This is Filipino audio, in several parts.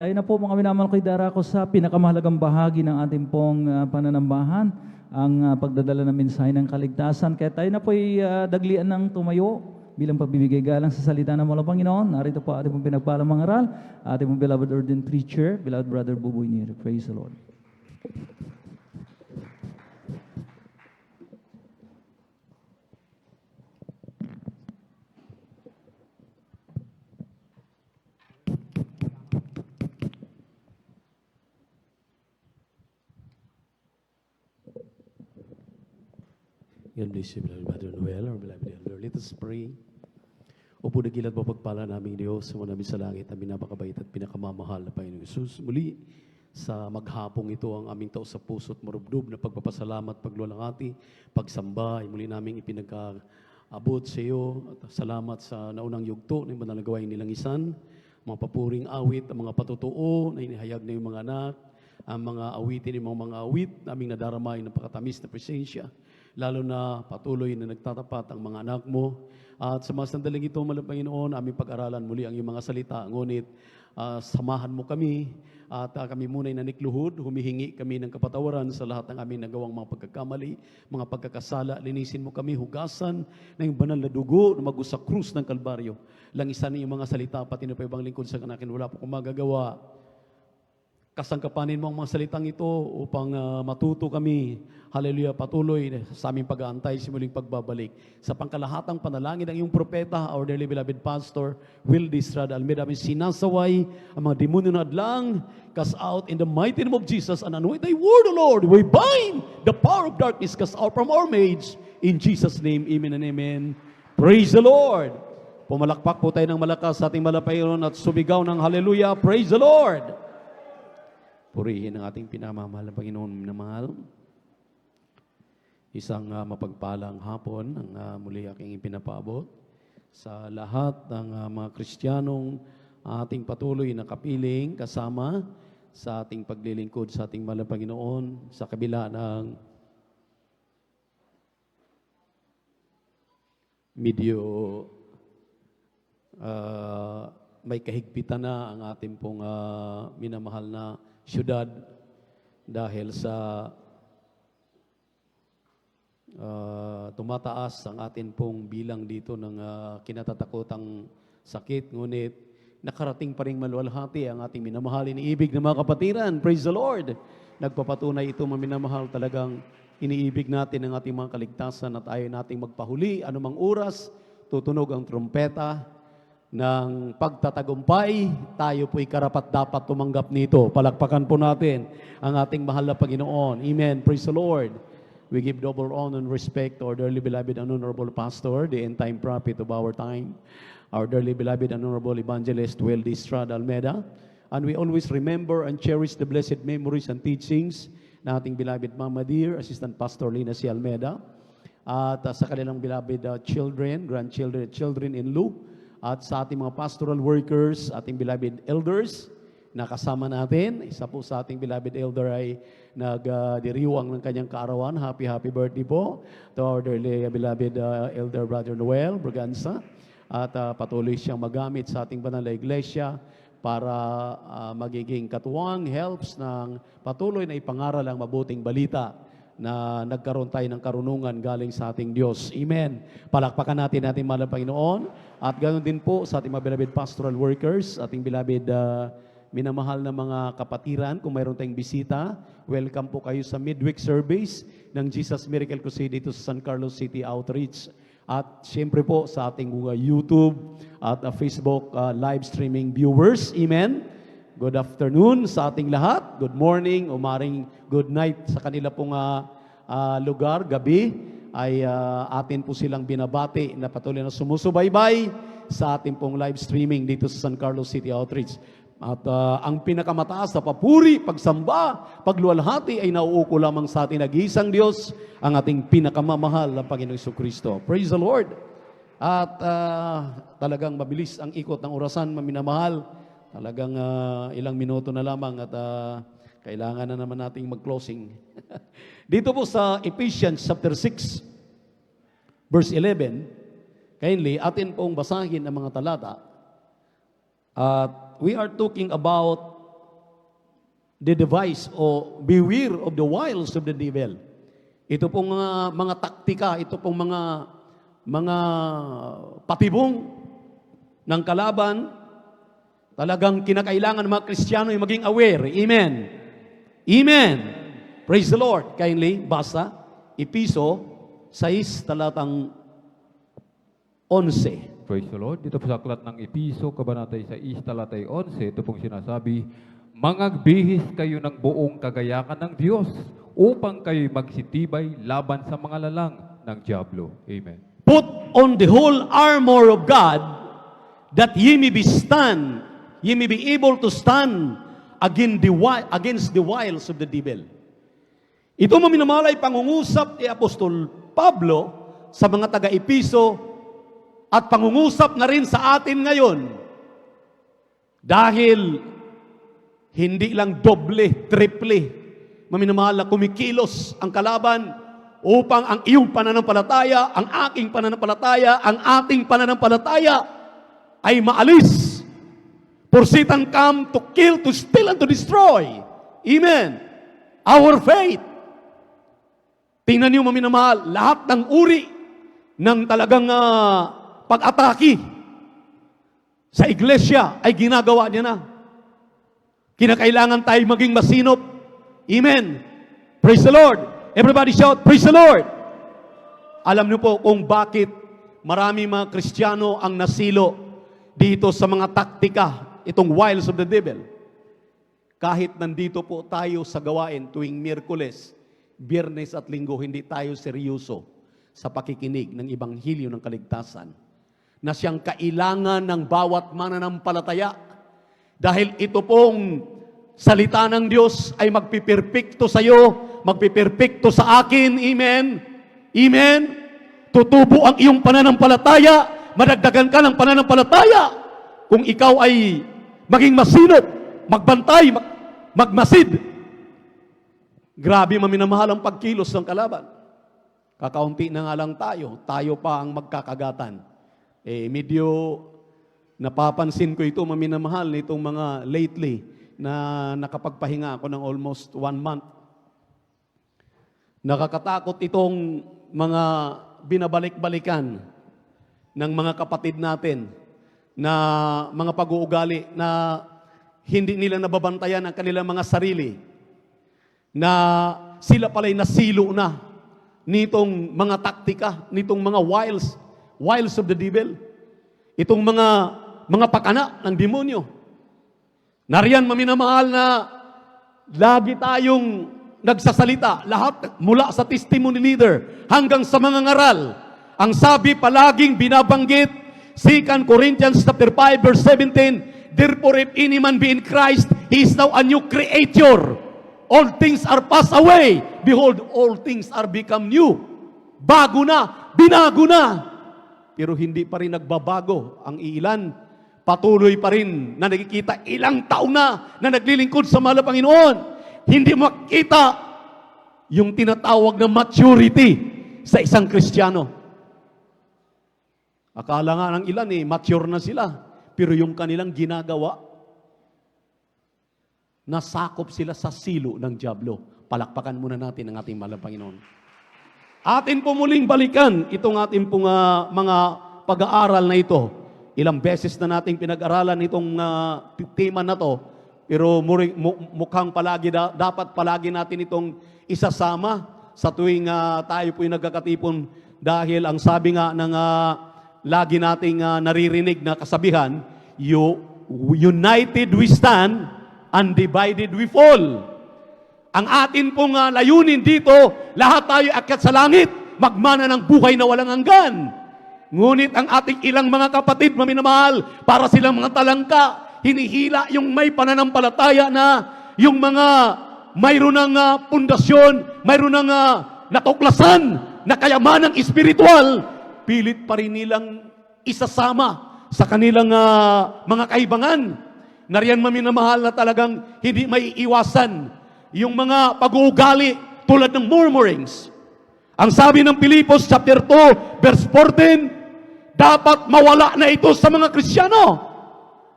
Ayun na po mga minamahal ko'y darako sa pinakamahalagang bahagi ng ating pong pananambahan, ang pagdadala ng mensahe ng kaligtasan. Kaya tayo na po'y daglian ng tumayo bilang pagbibigay galang sa salita ng mga Panginoon. Narito po ating pong pinagpalang mga aral, ating pong beloved ordained preacher, beloved brother Buboy Neri. Praise the Lord. God bless you, beloved Brother Noel, or beloved Elder. Let us pray. Opo dakilat po pagpala naming Diyos, sa namin sa langit, ang pinapakabait at pinakamamahal na Panginoong Isus. Muli, sa maghapong ito, ang aming tao sa puso at marubdob na pagpapasalamat, paglulangati, pagsamba, ay muli naming ipinag-abot sa iyo. At salamat sa naunang yugto na mga nagawain nilang isan, mga papuring awit, ang mga patutuo na inihayag na yung mga anak, ang mga awitin, yung mga awit, naming nadarama yung napakatamis na presensya. Lalo na patuloy na nagtatapat ang mga anak mo. At sa mga sandaling ito, mahal na Panginoon, aming pag-aralan muli ang iyong mga salita. Ngunit samahan mo kami at kami muna'y nanikluhod, humihingi kami ng kapatawaran sa lahat ng aming nagawang mga pagkakamali, mga pagkakasala. Linisin mo kami, hugasan na yung banal na dugo na magus sa krus ng Kalbaryo. Langisan niyo yung mga salita, pati na pa ibang lingkod sa kanakin, wala po kung magagawa. Kasangkapanin mo ang mga salitang ito upang matuto kami, hallelujah, patuloy sa aming pag-aantay sa muling pagbabalik. Sa pangkalahatang panalangin ng iyong propeta, our dearly beloved pastor, Will Distrada Almeida, aming sinasaway ang mga demonyo na adlang, cast out in the mighty name of Jesus, and anoint thy word, O Lord. We bind the power of darkness, cast out from our midst. In Jesus' name, amen and amen. Praise the Lord. Pumalakpak po tayo ng malakas sa ating malapayron at sumigaw ng hallelujah. Praise the Lord. Purihin ang ating pinamamahal na Panginoon na mahal. Isang mapagpalang hapon ang muli aking ipinapaabot sa lahat ng mga Kristiyanong ating patuloy na kapiling kasama sa ating paglilingkod sa ating mahal na Panginoon sa kabila ng medyo may kahigpitan na ang ating pong minamahal na syudad dahil sa tumataas ang atin pong bilang dito ng kinatatakutang sakit. Ngunit nakarating pa rin maluwalhati ang ating minamahalin iniibig ng mga kapatiran. Praise the Lord! Nagpapatunay ito mga minamahal, talagang iniibig natin ang ating mga kaligtasan at ayaw nating magpahuli. Anumang oras, tutunog ang trumpeta ng pagtatagumpay, tayo po'y karapat-dapat tumanggap nito. Palakpakan po natin ang ating mahal na Panginoon. Amen. Praise the Lord. We give double honor and respect to our dearly beloved and honorable pastor, the end-time prophet of our time, our dearly beloved and honorable evangelist, Will Distrada Almeida. And we always remember and cherish the blessed memories and teachings na ating beloved Mama Dear, Assistant Pastor Lina C. Almeida, at sa kanilang beloved children, grandchildren, children-in-law, at sa ating mga pastoral workers, ating beloved elders na kasama natin. Isa po sa ating beloved elder ay nagdiriwang ng kanyang kaarawan. Happy birthday po to our dearly beloved elder Brother Noel Braganza. At patuloy siyang magamit sa ating banal na iglesia para magiging katuwang helps ng patuloy na ipangaral ang mabuting balita na nagkaroon tayo ng karunungan galing sa ating Diyos. Amen. Palakpakan natin ating mahal na Panginoon. At ganoon din po sa ating mga beloved pastoral workers, ating beloved minamahal na mga kapatiran. Kung mayroon tayong bisita, welcome po kayo sa midweek service ng Jesus Miracle Crusade dito sa San Carlos City Outreach. At siyempre po sa ating YouTube at Facebook live streaming viewers. Amen. Good afternoon sa ating lahat. Good morning, umaring good night sa kanila pong lugar, gabi. Ay atin po silang binabati na patuloy na sumusubaybay sa ating pong live streaming dito sa San Carlos City Outreach. At ang pinakamataas na papuri, pagsamba, pagluwalhati ay nauuko lamang sa ating nag-iisang Diyos, ang ating pinakamamahal na Panginoong Jesucristo. Praise the Lord! At talagang mabilis ang ikot ng orasan, maminamahal. Talagang ilang minuto na lamang at kailangan na naman nating mag-closing. Dito po sa Ephesians chapter 6, verse 11, kindly, atin pong basahin ang mga talata. At we are talking about the device o beware of the wiles of the devil. Ito pong mga taktika, ito pong mga patibong ng kalaban, talagang kinakailangan ng mga Kristiyano ay maging aware. Amen. Amen. Praise the Lord. Kindly, basa, Episo 6, talatang 11. Praise the Lord. Dito po sa aklat ng Episo, kabanatay 6, talatay 11, ito pong sinasabi, mangagbihis kayo ng buong kagayakan ng Diyos upang kayo'y magsitibay laban sa mga lalang ng diablo. Amen. Put on the whole armor of God, that ye may be able to stand against the wiles of the devil. Ito maminamalay pangungusap ni Apostol Pablo sa mga taga-Episo at pangungusap na rin sa atin ngayon. Dahil hindi lang doble, triple, maminamahal na kumikilos ang kalaban upang ang iyong pananampalataya, ang aking pananampalataya, ang ating pananampalataya ay maalis. For Satan come to kill, to steal, and to destroy. Amen. Our faith. Tingnan niyo maminamahal, lahat ng uri ng talagang pag-atake sa iglesia ay ginagawa niya na. Kinakailangan tayo maging masinop. Amen. Praise the Lord. Everybody shout, praise the Lord. Alam niyo po kung bakit marami mga Kristiyano ang nasilo dito sa mga taktika, itong wiles of the devil. Kahit nandito po tayo sa gawain tuwing Miyerkules, Biyernes at Linggo, hindi tayo seryoso sa pakikinig ng Ebanghelyo ng Kaligtasan na siyang kailangan ng bawat mananampalataya. Dahil ito pong salita ng Diyos ay magpiperpekto sa iyo, magpiperpekto sa akin. Amen. Amen. Tutubo ang iyong pananampalataya, madagdagan ka ng pananampalataya kung ikaw ay maging masinop, magbantay, magmasid. Grabe maminamahal ang pagkilos ng kalaban. Kakaunti na nga lang tayo pa ang magkakagatan. Medyo napapansin ko ito maminamahal nitong mga lately na nakapagpahinga ako ng almost 1 month. Nakakatakot itong mga binabalik-balikan ng mga kapatid natin na mga pag-uugali na hindi nila nababantayan ang kanilang mga sarili, na sila pala'y nasilo na nitong mga taktika, nitong mga wiles of the devil, itong mga pakana ng demonyo. Nariyan maminamahal na lagi tayong nagsasalita, lahat mula sa testimony leader hanggang sa mga ngaral. Ang sabi palaging binabanggit, 2 Corinthians chapter 5 verse 17, therefore if any man be in Christ, he is now a new creature. All things are passed away. Behold, all things are become new. Bago na, binago na. Pero hindi pa rin nagbabago ang ilan. Patuloy pa rin na nakikita ilang taon na naglilingkod sa mahal na Panginoon. Hindi makita yung tinatawag na maturity sa isang Kristiyano. Akala nga ng ilan mature na sila. Pero yung kanilang ginagawa, nasakop sila sa silo ng diablo. Palakpakan muna natin ang ating mahal na Panginoon. Atin po muling balikan itong ating pong mga pag-aaral na ito. Ilang beses na nating pinag-aralan itong tema na to. Pero mukhang dapat palagi natin itong isasama sa tuwing tayo po'y nagkakatipon. Dahil ang sabi nga ng lagi nating naririnig na kasabihan, united we stand, undivided we fall. Ang atin pong layunin dito, lahat tayo akyat sa langit, magmana ng buhay na walang hanggan. Ngunit ang ating ilang mga kapatid, maminamahal, para silang mga talangka, hinihila yung may pananampalataya na, yung mga mayroon ng pundasyon, mayroon ng natuklasan na kayamanang espiritual, pilit pa rin nilang isasama sa kanilang mga kaibangan. Nariyan maminamahal na talagang hindi may iwasan yung mga pag-uugali tulad ng murmurings. Ang sabi ng Pilipos chapter 2 verse 14, dapat mawala na ito sa mga Kristiyano.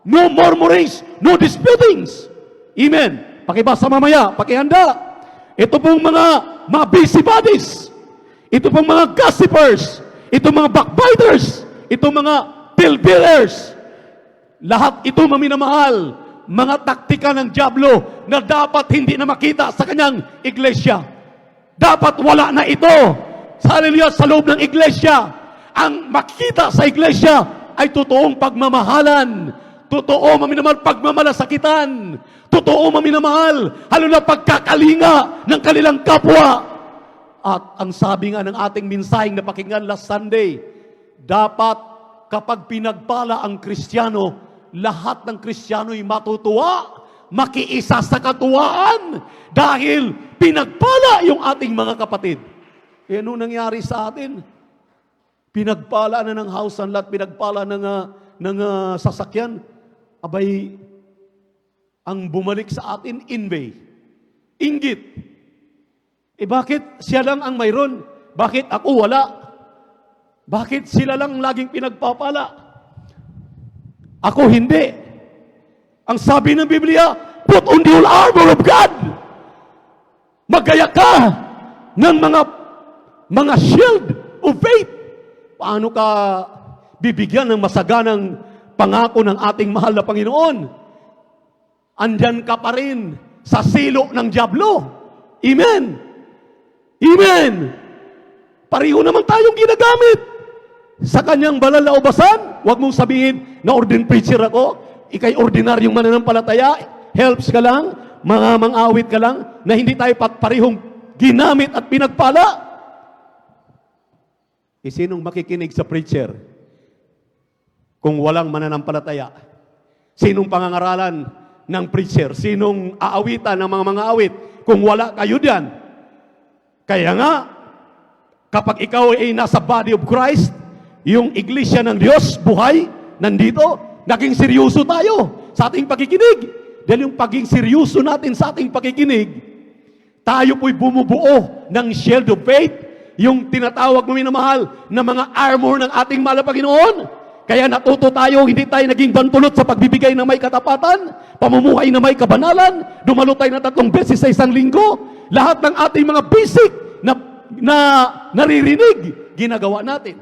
No murmurings, no disputings. Amen. Pakibasa mamaya, pakihanda. Ito pong mga busybodies, ito pong mga gossipers, ito mga backbiters, ito mga talebearers, lahat ito maminamahal, mga taktika ng dyablo na dapat hindi na makita sa kanyang iglesia. Dapat wala na ito. Hallelujah, sa loob ng iglesia. Ang makita sa iglesia ay totoong pagmamahalan, totoo maminamahal pagmamalasakitan, totoo maminamahal, halo na pagkakalinga ng kanilang kapwa. At ang sabi nga ng ating minsaheng napakinggan last Sunday, dapat kapag pinagpala ang Kristiyano, lahat ng Kristiano'y matutuwa, makiisa sa katuwaan, dahil pinagpala yung ating mga kapatid. E ano nangyari sa atin? Pinagpala na ng house and lot, pinagpala ng sasakyan. Abay, ang bumalik sa atin, envy, inggit. Eh bakit siya lang ang mayroon? Bakit ako wala? Bakit sila lang laging pinagpapala? Ako hindi. Ang sabi ng Biblia, put on the whole armor of God. Magaya ka ng mga shield of faith. Paano ka bibigyan ng masaganang pangako ng ating mahal na Panginoon? Andyan ka pa rin sa silo ng dyablo. Amen. Amen. Pareho naman tayong ginagamit sa kanyang banal na ubasan. Huwag mong sabihin na ordained preacher ako, ikay ordinaryong mananampalataya, helps ka lang, mga mang-awit ka lang, na hindi tayo parehong ginamit at pinagpala. Sinong makikinig sa preacher kung walang mananampalataya? Sinong pangangaralan ng preacher? Sinong aawitan ng mga awit kung wala kayo diyan? Kaya nga, kapag ikaw ay nasa body of Christ, yung iglesia ng Diyos, buhay, nandito, naging seryoso tayo sa ating pakikinig. Dahil yung paging seryoso natin sa ating pakikinig, tayo po'y bumubuo ng shield of faith, yung tinatawag mo minamahal na mga armor ng ating mahal na Panginoon. Kaya natuto tayo, hindi tayo naging bantulot sa pagbibigay ng may katapatan, pamumuhay na may kabanalan, dumalo tayo na 3 beses sa isang linggo. Lahat ng ating mga basic na naririnig, ginagawa natin.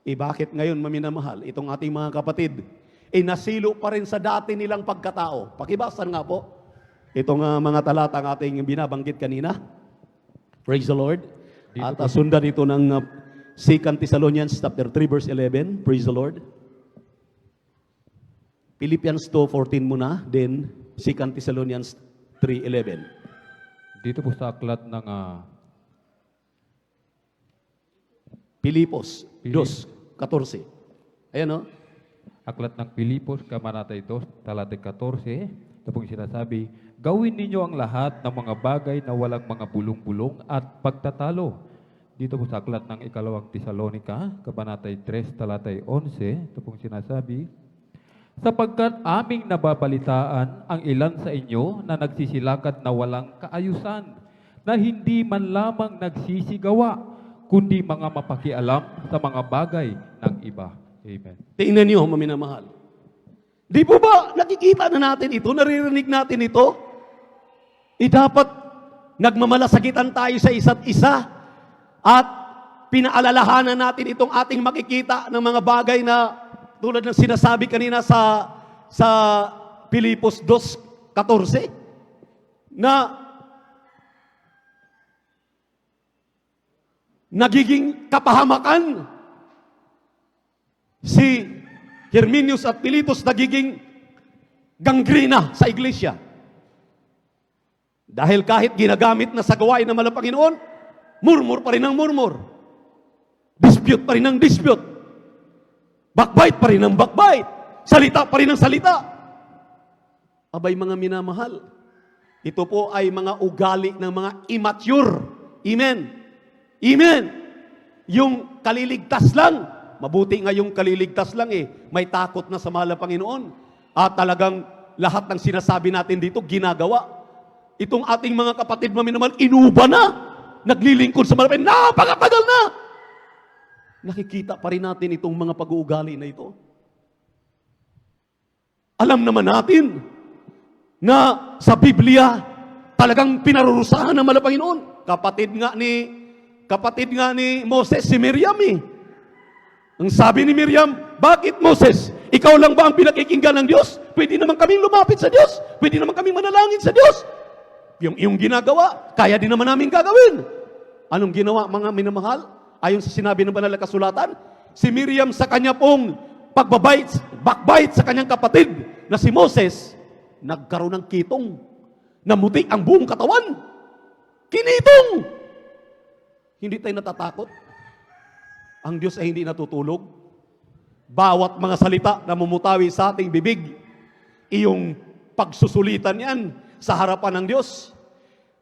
Bakit ngayon, maminamahal, itong ating mga kapatid, nasilo pa rin sa dati nilang pagkatao? Pakibasan nga po itong mga talata ang ating binabanggit kanina. Praise the Lord. At sundan ito ng 2 Thessalonians chapter 3 verse 11. Praise the Lord. Philippians 2:14 muna, then 2 Thessalonians 3:11. Dito po sa aklat ng Pilipos 2:14. Ayan o. Aklat ng Pilipos, Kabanata 2, talatay 14, ito pong sinasabi, gawin ninyo ang lahat ng mga bagay na walang mga bulong-bulong at pagtatalo. Dito po sa aklat ng 2 Tesalonica, Kabanata 3, talatay 11, ito pong sinasabi, sapagkat aming nababalitaan ang ilan sa inyo na nagsisilakad na walang kaayusan, na hindi man lamang nagsisigawa, kundi mga mapakialam sa mga bagay ng iba. Amen. Tingnan niyo, maminamahal. Di po ba nakikita na natin ito, naririnig natin ito? Dapat nagmamalasakitan tayo sa isa't isa at pinaalalahanan natin itong ating makikita ng mga bagay na tulad ng sinasabi kanina sa Pilipos 2:14 na nagiging kapahamakan. Si Herminius at Philetus nagiging gangrena sa iglesia. Dahil kahit ginagamit na sa gawain ng mahal na Panginoon, murmur pa rin ang murmur. Dispute pa rin ang dispute. Backbite pa rin ang backbite. Salita pa rin ang salita. Abay mga minamahal, ito po ay mga ugali ng mga immature. Amen. Amen. Yung kaliligtas lang. Mabuti nga yung kaliligtas lang may takot na sa mahal na Panginoon. At talagang lahat ng sinasabi natin dito, ginagawa. Itong ating mga kapatid maminamahal, inuba na. Naglilingkod sa mahal na Panginoon. Napakatagal na. Nakikita pa rin natin itong mga pag-uugali na ito. Alam naman natin nga sa Biblia talagang pinarurusahan ng Panginoon. Kapatid nga ni Moses, si Miriam eh. Ang sabi ni Miriam, bakit Moses? Ikaw lang ba ang pinakikinggan ng Diyos? Pwede naman kaming lumapit sa Diyos. Pwede naman kaming manalangin sa Diyos. Yung iyong ginagawa, kaya din naman namin gagawin. Anong ginawa mga minamahal? Ayon sa sinabi ng banal na kasulatan, si Miriam sa kanya pong backbite sa kanyang kapatid na si Moses, nagkaroon ng kitong, namuti ang buong katawan. Kinitong! Hindi tayo natatakot. Ang Diyos ay hindi natutulog. Bawat mga salita na mumutawi sa ating bibig, iyong pagsusulitan yan sa harapan ng Diyos.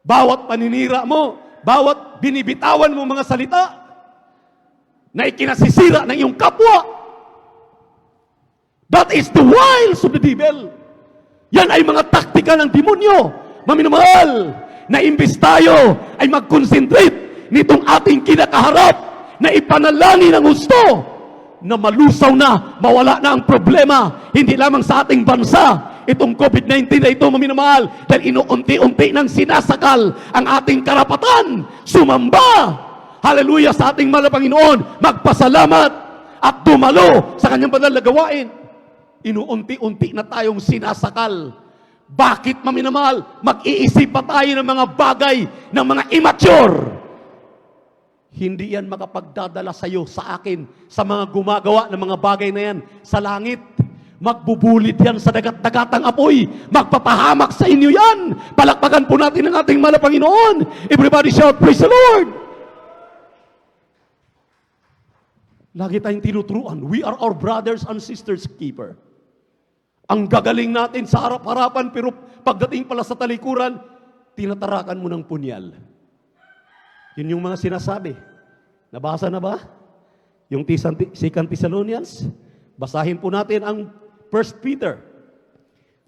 Bawat paninira mo, bawat binibitawan mo mga salita na ikinasisira ng iyong kapwa, that is the wiles of the devil. Yan ay mga taktika ng demonyo. Maminamahal, na imbis tayo ay mag-concentrate nitong ating kinakaharap na ipanalangin ang gusto na malusaw na, mawala na ang problema, hindi lamang sa ating bansa, itong COVID-19 na ito, maminamahal, dahil inuunti-unti nang sinasakal ang ating karapatan, sumamba, hallelujah, sa ating mahal na Panginoon, magpasalamat at dumalo sa kanyang banal na gawain. Inuunti-unti na tayong sinasakal. Bakit, maminamahal? Mag-iisip pa tayo ng mga bagay, ng mga immature. Hindi yan makapagdadala sa iyo, sa akin, sa mga gumagawa ng mga bagay na yan sa langit. Magbubulit yan sa dagat-dagatang apoy. Magpapahamak sa inyo yan. Palakpakan po natin ang ating mahal na Panginoon. Everybody shout, praise the Lord! Lagi tayong tinuturuan, we are our brothers and sisters keeper. Ang gagaling natin sa harap-harapan, pero pagdating pala sa talikuran, tinatarakan mo ng punyal. Yun yung mga sinasabi. Nabasa na ba? Yung 2 Thessalonians? Basahin po natin ang 1 Peter.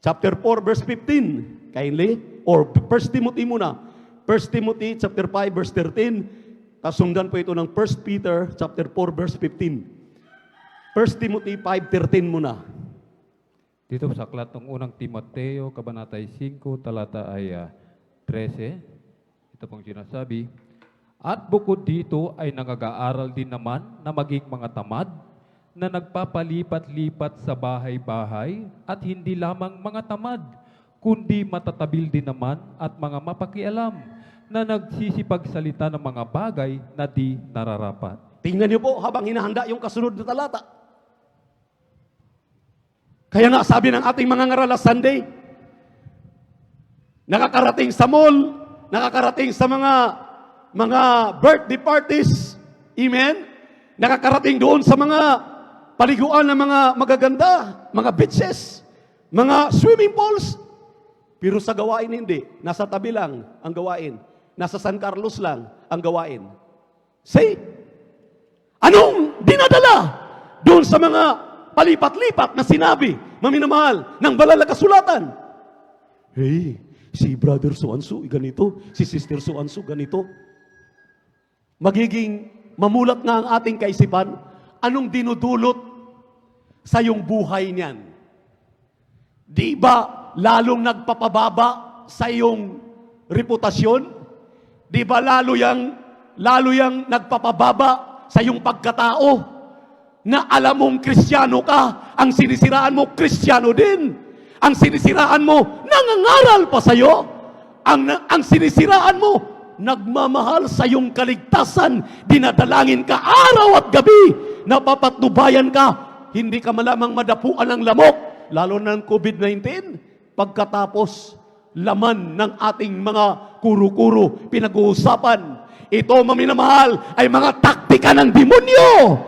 Chapter 4, verse 15. Kindly. Or 1 Timothy muna. 1 Timothy, chapter 5, verse 13. Kasundan po ito ng 1 Peter, chapter 4, verse 15. 1 Timothy 5:13 muna. Dito sa aklat ng unang Timoteo, kabanata 5, talata ay 13. Ito pong sinasabi, at bukod dito ay nangag-aaral din naman na maging mga tamad, na nagpapalipat-lipat sa bahay-bahay, at hindi lamang mga tamad, kundi matatabil din naman at mga mapakialam, na nagsisipagsalita ng mga bagay na di nararapat. Tingnan niyo po habang hinahanda yung kasunod na talata. Kaya nga sabi ng ating mga ngaral last Sunday, nakakarating sa mall, nakakarating sa mga birthday parties, amen? Nakakarating doon sa mga paliguan ng mga magaganda, mga beaches, mga swimming pools. Pero sa gawain hindi, nasa tabi lang ang gawain. Nasa San Carlos lang ang gawain. See? Anong dinadala doon sa mga palipat-lipat na sinabi, maminamahal, ng banal na kasulatan? Hey, si Brother So-and-so, ganito. Si Sister So-and-so, ganito. Magiging mamulat nga ang ating kaisipan, anong dinudulot sa iyong buhay niyan? Di ba lalong nagpapababa sa iyong reputasyon? Di ba lalo yang nagpapababa sa iyong pagkatao? Na alam mong Kristiyano ka, ang sinisiraan mo, Kristiyano din. Ang sinisiraan mo, nangangaral pa sa iyo. Ang sinisiraan mo, nagmamahal sa iyong kaligtasan, dinadalangin ka araw at gabi, napapatnubayan ka, hindi ka malamang madapuan ng lamok, lalo ng COVID-19, pagkatapos laman ng ating mga kuro-kuro pinag-uusapan. Ito, maminamahal, ay mga taktika ng demonyo,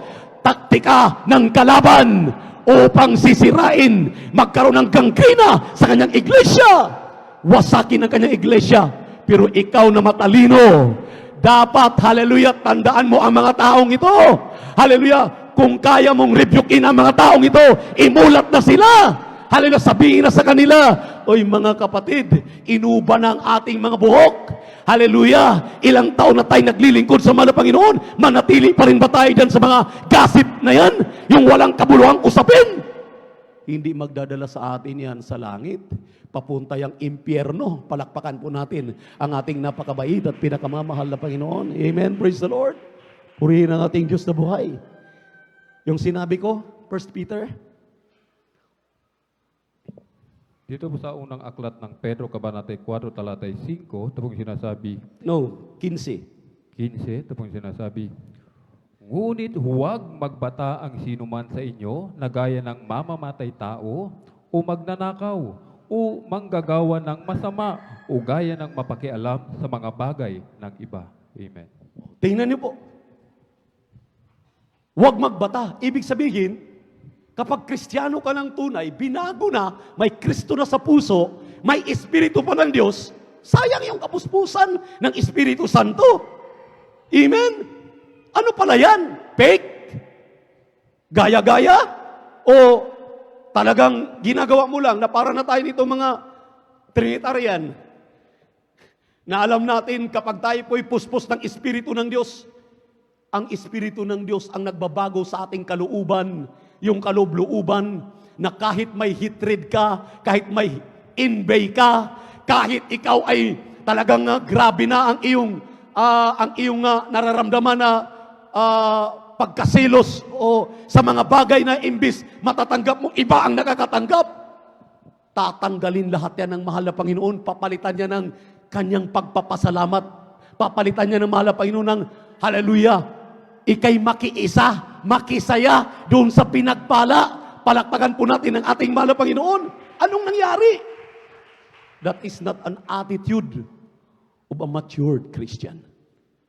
taktika ng kalaban upang sisirain, magkaroon ng gangkrina sa kanyang iglesia, wasakin ang kanyang iglesia. Pero ikaw na matalino, dapat, hallelujah, tandaan mo ang mga taong ito. Hallelujah, kung kaya mong rebukin ang mga taong ito, imulat na sila. Hallelujah, sabihin na sa kanila, oy mga kapatid, inuba na ang ating mga buhok. Hallelujah, ilang taon na tayo naglilingkod sa mga Panginoon, manatili pa rin ba tayo dyan sa mga gossip na yan? Yung walang kabuluhang usapin? hindi magdadala sa atin yan sa langit. Papunta yung impyerno. Palakpakan po natin ang ating napakabait at pinakamamahal na Panginoon. Amen. Praise the Lord. Purihin ang ating Diyos na buhay. Yung sinabi ko, 1 Peter. Dito po sa unang aklat ng Pedro, Kabanata 4, talatay 5, ito pong sinasabi, No, 15. 15, ito pong sinasabi, ngunit huwag magbata ang sinuman sa inyo na gaya ng mamamatay tao o magnanakaw o manggagawa ng masama o gaya ng mapakialam sa mga bagay ng iba. Amen. Tingnan niyo po. Huwag magbata. Ibig sabihin, kapag Kristiyano ka ng tunay, binago na, may Kristo na sa puso, may Espiritu pa ng Diyos, sayang yung kapuspusan ng Espiritu Santo. Amen? Ano pala yan? Fake? Gaya-gaya? O talagang ginagawa mo lang na para na tayo nito mga Trinitarian? Na alam natin kapag tayo po'y puspos ng Espiritu ng Diyos, ang Espiritu ng Diyos ang nagbabago sa ating kalooban, yung kaloob-looban, na kahit may hatred ka, kahit may envy ka, kahit ikaw ay talagang grabe na ang iyong nararamdaman na pagkasilos o sa mga bagay na imbis matatanggap mo, iba ang nakakatanggap. Tatanggalin lahat yan ng mahal na Panginoon, papalitan niya ng kanyang pagpapasalamat, papalitan niya ng mahal na Panginoon ng hallelujah. Ika'y makiisa, makisaya doon sa pinagpala. Palakpakan po natin ang ating mahal na Panginoon. Anong nangyari? That is not an attitude of a matured Christian.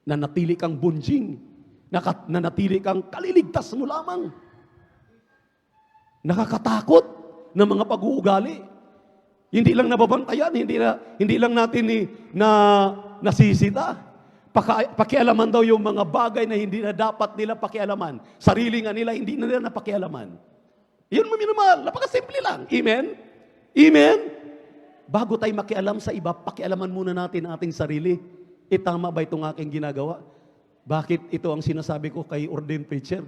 Nanatili kang bunjing, nanatili kang kaliligtas mo lamang. Nakakatakot na mga pag-uugali. Hindi lang nababantayan, hindi lang natin nasisita. Pakialaman daw yung mga bagay na hindi na dapat nila pakialaman. Sarili nga nila, hindi na nila napakialaman. Yun, minamahal, napakasimple lang. Amen? Amen? Bago tayo makialam sa iba, pakialaman muna natin ang ating sarili. Tama ba itong aking ginagawa? Bakit ito ang sinasabi ko kay ordained preacher?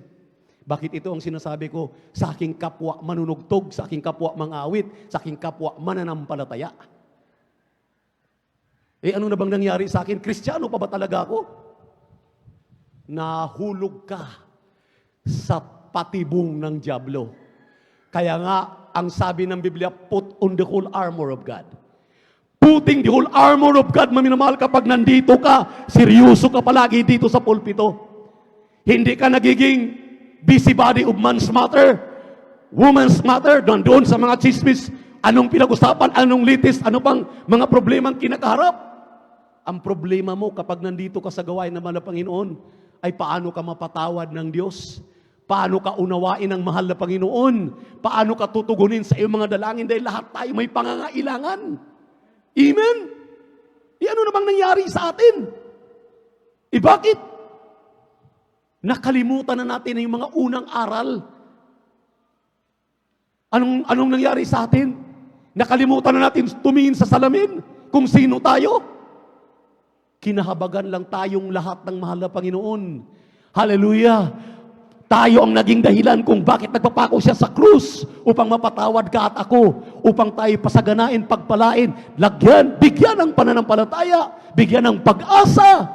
Bakit ito ang sinasabi ko sa aking kapwa manunugtog, sa aking kapwa mangawit, sa aking kapwa mananampalataya? Ano na bang nangyari sa akin? Kristiyano pa ba talaga ako? Nahulog ka sa patibong ng dyablo. Kaya nga, ang sabi ng Biblia, put on the whole armor of God. Putting the whole armor of God, maminamahal, kapag nandito ka, seryoso ka palagi dito sa pulpito. Hindi ka nagiging busybody of man's matter, woman's matter, doon sa mga chismis, anong pinag-usapan, anong litis, ano pang mga problemang kinakaharap. Ang problema mo kapag nandito ka sa gawain ng mahal na Panginoon, ay paano ka mapatawad ng Diyos? Paano ka unawain ng mahal na Panginoon? Paano ka tutugunin sa iyong mga dalangin dahil lahat tayo may pangangailangan? Amen? Ano namang nangyari sa atin? Bakit? Nakalimutan na natin yung mga unang aral. Anong nangyari sa atin? Nakalimutan na natin tumingin sa salamin kung sino tayo. Kinahabagan lang tayong lahat ng mahal na Panginoon. Hallelujah! Tayo ang naging dahilan kung bakit nagpapako siya sa krus upang mapatawad ka at ako, upang tayo pasaganain, pagpalain, bigyan ng pananampalataya, bigyan ng pag-asa.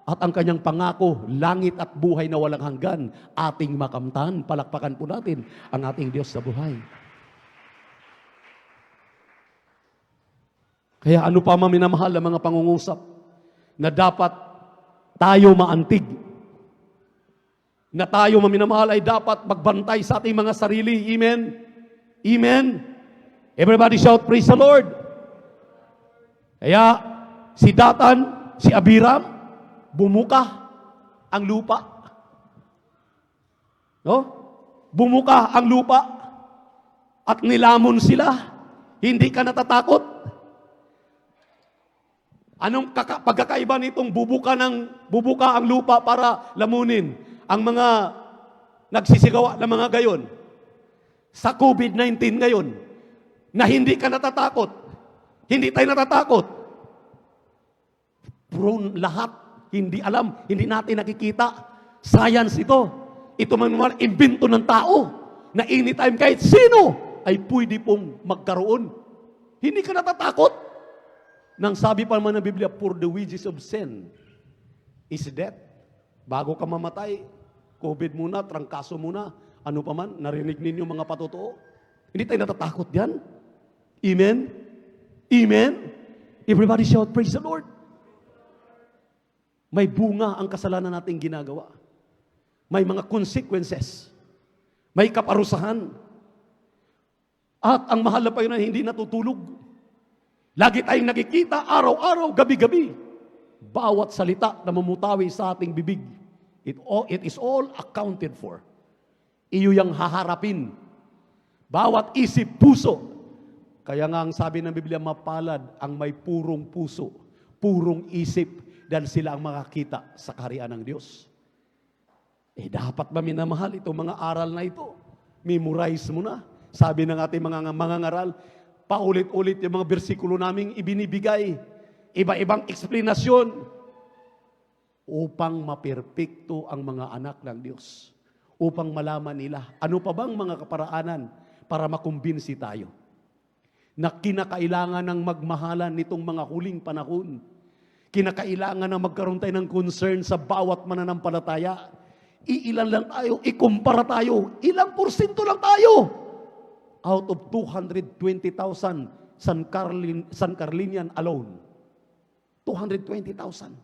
At ang kanyang pangako, langit at buhay na walang hanggan, ating makamtan. Palakpakan po natin ang ating Diyos sa buhay. Kaya ano pa maminamahal ang mga pangungusap na dapat tayo maantig, na tayo maminamahal ay dapat magbantay sa ating mga sarili. Amen? Amen? Everybody shout, praise the Lord. Kaya si Datan, si Abiram, bumuka ang lupa. No? Bumuka ang lupa at nilamon sila. Hindi ka natatakot? Anong pagkakaiba nitong bubuka ang lupa para lamunin ang mga nagsisigawa ng mga gayon sa COVID-19 ngayon, na hindi ka natatakot, hindi tayo natatakot, prone lahat, hindi alam, hindi natin nakikita, science ito man imbento ng tao, na anytime kahit sino ay pwede pong magkaroon. Hindi ka natatakot. Nang sabi pa naman ng Biblia, for the wages of sin is death. Bago ka mamatay, COVID muna, trangkaso muna, ano pa man, narinig ninyo mga patotoo. Hindi tayo natatakot yan. Amen? Amen? Everybody shout, praise the Lord. May bunga ang kasalanan nating ginagawa. May mga consequences. May kaparusahan. At ang mahal na Panginoon hindi natutulog. Lagi tayong nakikita, araw-araw, gabi-gabi. Bawat salita na mamutawi sa ating bibig, it is all accounted for. Iyo yang haharapin. Bawat isip, puso. Kaya nga ang sabi ng Biblia, mapalad ang may purong puso, purong isip, dahil sila ang makakita sa kaharian ng Diyos. Dapat ba minamahal itong mga aral na ito? Memorize mo na. Sabi ng ating mga ngaral, paulit-ulit yung mga bersikulo naming ibinibigay. Iba-ibang eksplanasyon upang maperpekto ang mga anak ng Diyos. Upang malaman nila, ano pa bang mga kaparaanan para makumbinsi tayo na kinakailangan ng magmahalan nitong mga huling panahon. Kinakailangan na magkaroon tayo ng concern sa bawat mananampalataya. Iilan lang tayo, ikumpara tayo, ilang porsyento lang tayo. Out of 220,000 San Carlinian alone. 220,000.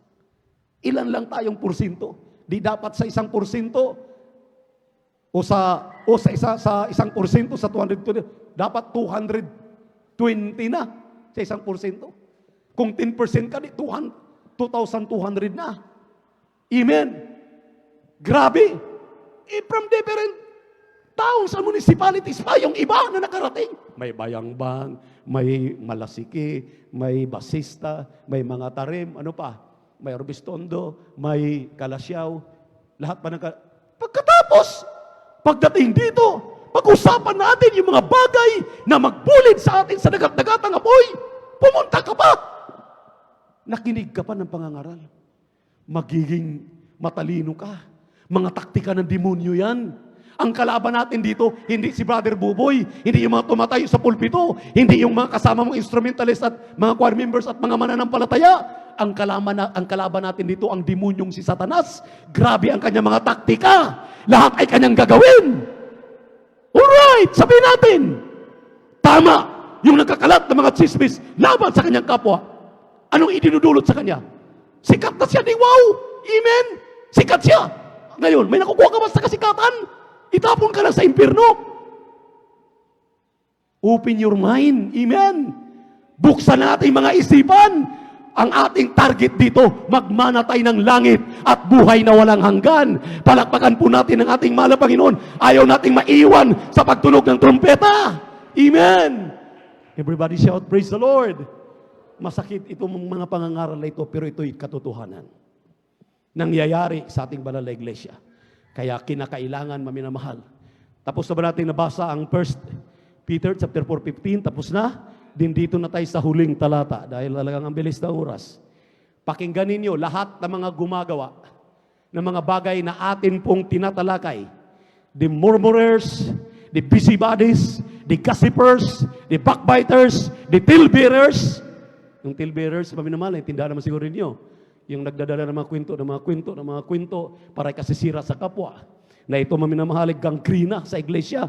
Ilan lang tayong porsyento? Di dapat sa 1% o sa isang porsyento sa 220, dapat 220 na sa 1%. Kung 10% ka, 2,200 na. Amen. Grabe. From different towns and municipalities pa yung iba na nakarating. May Bayangbang, may Malasiki, may Basista, may mga Tarim, ano pa? May Orbistondo, may Kalasyaw. Lahat pa Pagkatapos, pagdating dito, pag-usapan natin yung mga bagay na magbulid sa atin sa dagat-dagatang apoy. Pumunta ka pa. Nakinig ka pa ng pangangaral. Magiging matalino ka. Mga taktika ng demonyo yan. Ang kalaban natin dito, hindi si Brother Buboy, hindi yung mga tumatayo sa pulpito, hindi yung mga kasama mong instrumentalist at mga choir members at mga mananampalataya. Ang kalaban natin dito, ang demonyong si Satanas. Grabe ang kanyang mga taktika. Lahat ay kanyang gagawin. Alright, sabihin natin, tama yung nagkakalat ng mga chismis laban sa kanyang kapwa. Anong idinudulot sa kanya? Sikat na siya, di wow! Amen! Sikat siya! Ngayon, may nakukuha ka ba sa kasikatan? Itapon ka lang sa impyerno. Open your mind. Amen. Buksan natin mga isipan. Ang ating target dito, magmanatay ng langit at buhay na walang hanggan. Palakpakan po natin ang ating mahal na Panginoon. Ayaw nating maiwan sa pagtunog ng trumpeta. Amen. Everybody shout, praise the Lord. Masakit itong mga pangangaral na ito, pero ito'y katotohanan. Nangyayari sa ating banal na iglesia. Kaya kinakailangan maminamahal. Tapos na ba natin nabasa ang 1 Peter chapter 4:15? Tapos na? Din dito na tayo sa huling talata dahil talagang ang bilis ng oras. Pakinggan ninyo lahat ng mga gumagawa ng mga bagay na atin pong tinatalakay. The murmurers, the busybodies, the gossipers, the backbiters, the talebearers. Yung talebearers, maminamahal, tindahan naman siguro ninyo. Yung nagdadala ng mga kwento para kasisira sa kapwa. Na ito maminamahalig gangkrina sa iglesia.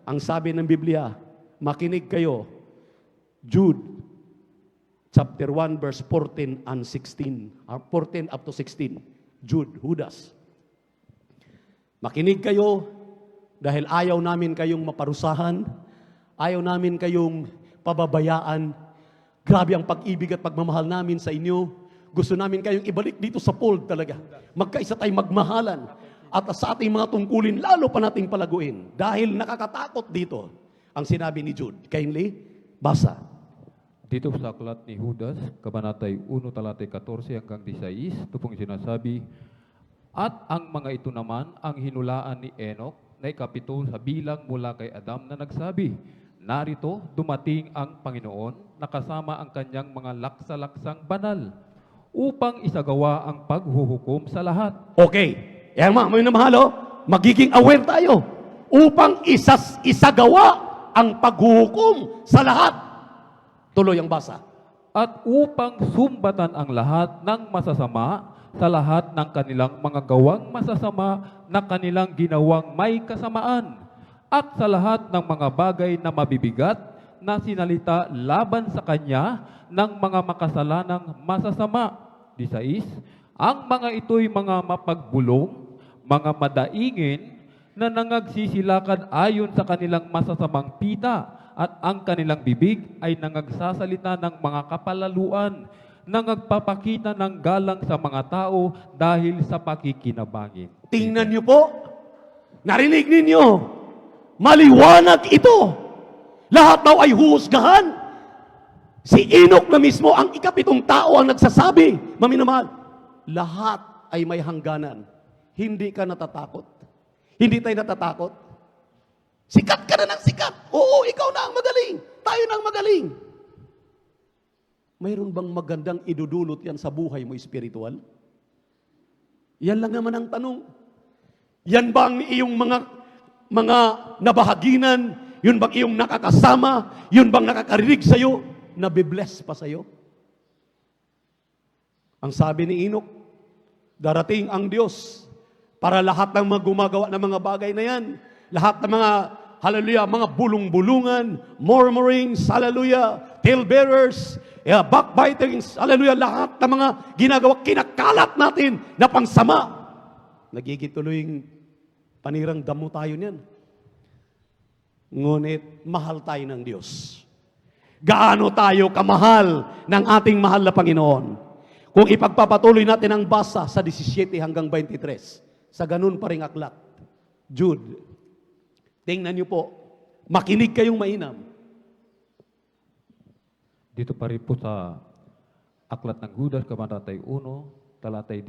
Ang sabi ng Biblia, makinig kayo. Jude, chapter 1, verse 14 and 16. 14 up to 16. Jude, Judas. Makinig kayo dahil ayaw namin kayong maparusahan. Ayaw namin kayong pababayaan. Grabe ang pag-ibig at pagmamahal namin sa inyo. Gusto namin kayong ibalik dito sa fold talaga. Magkaisa tayong magmahalan. At sa ating mga tungkulin, lalo pa nating palaguin. Dahil nakakatakot dito ang sinabi ni Jude. Kindly, basa. Dito sa aklat ni Judas, kabanatay 1, talatay 14 hanggang 16, ito pong sinasabi, at ang mga ito naman ang hinulaan ni Enoch na ikapito sa bilang mula kay Adam na nagsabi, narito dumating ang Panginoon na kasama ang kanyang mga laksa-laksang banal upang isagawa ang paghuhukom sa lahat. Okay. Yan mga mahalo, magiging aware tayo. upang isagawa ang paghuhukom sa lahat. Tuloy ang basa. At upang sumbatan ang lahat ng masasama sa lahat ng kanilang mga gawang masasama na kanilang ginawang may kasamaan, at sa lahat ng mga bagay na mabibigat na sinalita laban sa Kanya ng mga makasalanang masasama. 16, ang mga ito'y mga mapagbulong, mga madaingin, na nangagsisilakad ayon sa kanilang masasamang pita, at ang kanilang bibig ay nangagsasalita ng mga kapalaluan, nangagpapakita ng galang sa mga tao dahil sa pakikinabangin. Tingnan niyo po, narinig ninyo, maliwanag ito. Lahat daw ay huhusgahan. Si Enoch na mismo, ang ikapitong tao ang nagsasabi, maminamahal, lahat ay may hangganan. Hindi ka natatakot. Hindi tayo natatakot. Sikat ka na ng sikat. Oo, ikaw na ang magaling. Tayo na ang magaling. Mayroon bang magandang idudulot yan sa buhay mo espiritual? Yan lang naman ang tanong. Yan ba ang iyong mga nabahaginan? Yun bang iyong nakakasama? Yun bang nakakarinig sa'yo? Nabibless pa sa'yo? Ang sabi ni Enoch, darating ang Diyos para lahat ng mga gumagawa ng mga bagay na yan, lahat ng mga, hallelujah, mga bulong-bulungan, murmurings, hallelujah, talebearers, backbitings, hallelujah, lahat ng mga ginagawa, kinakalat natin na pangsama. Nagigituloy panirang damo tayo niyan. Ngunit, mahal tayo ng Diyos. Gaano tayo kamahal ng ating mahal na Panginoon? Kung ipagpapatuloy natin ang basa sa 17 hanggang 23, sa ganun pa ring aklat. Jude, tingnan niyo po, makinig kayong mainam. Dito pa rin po sa aklat ng Judas, kabanatay 1, talatay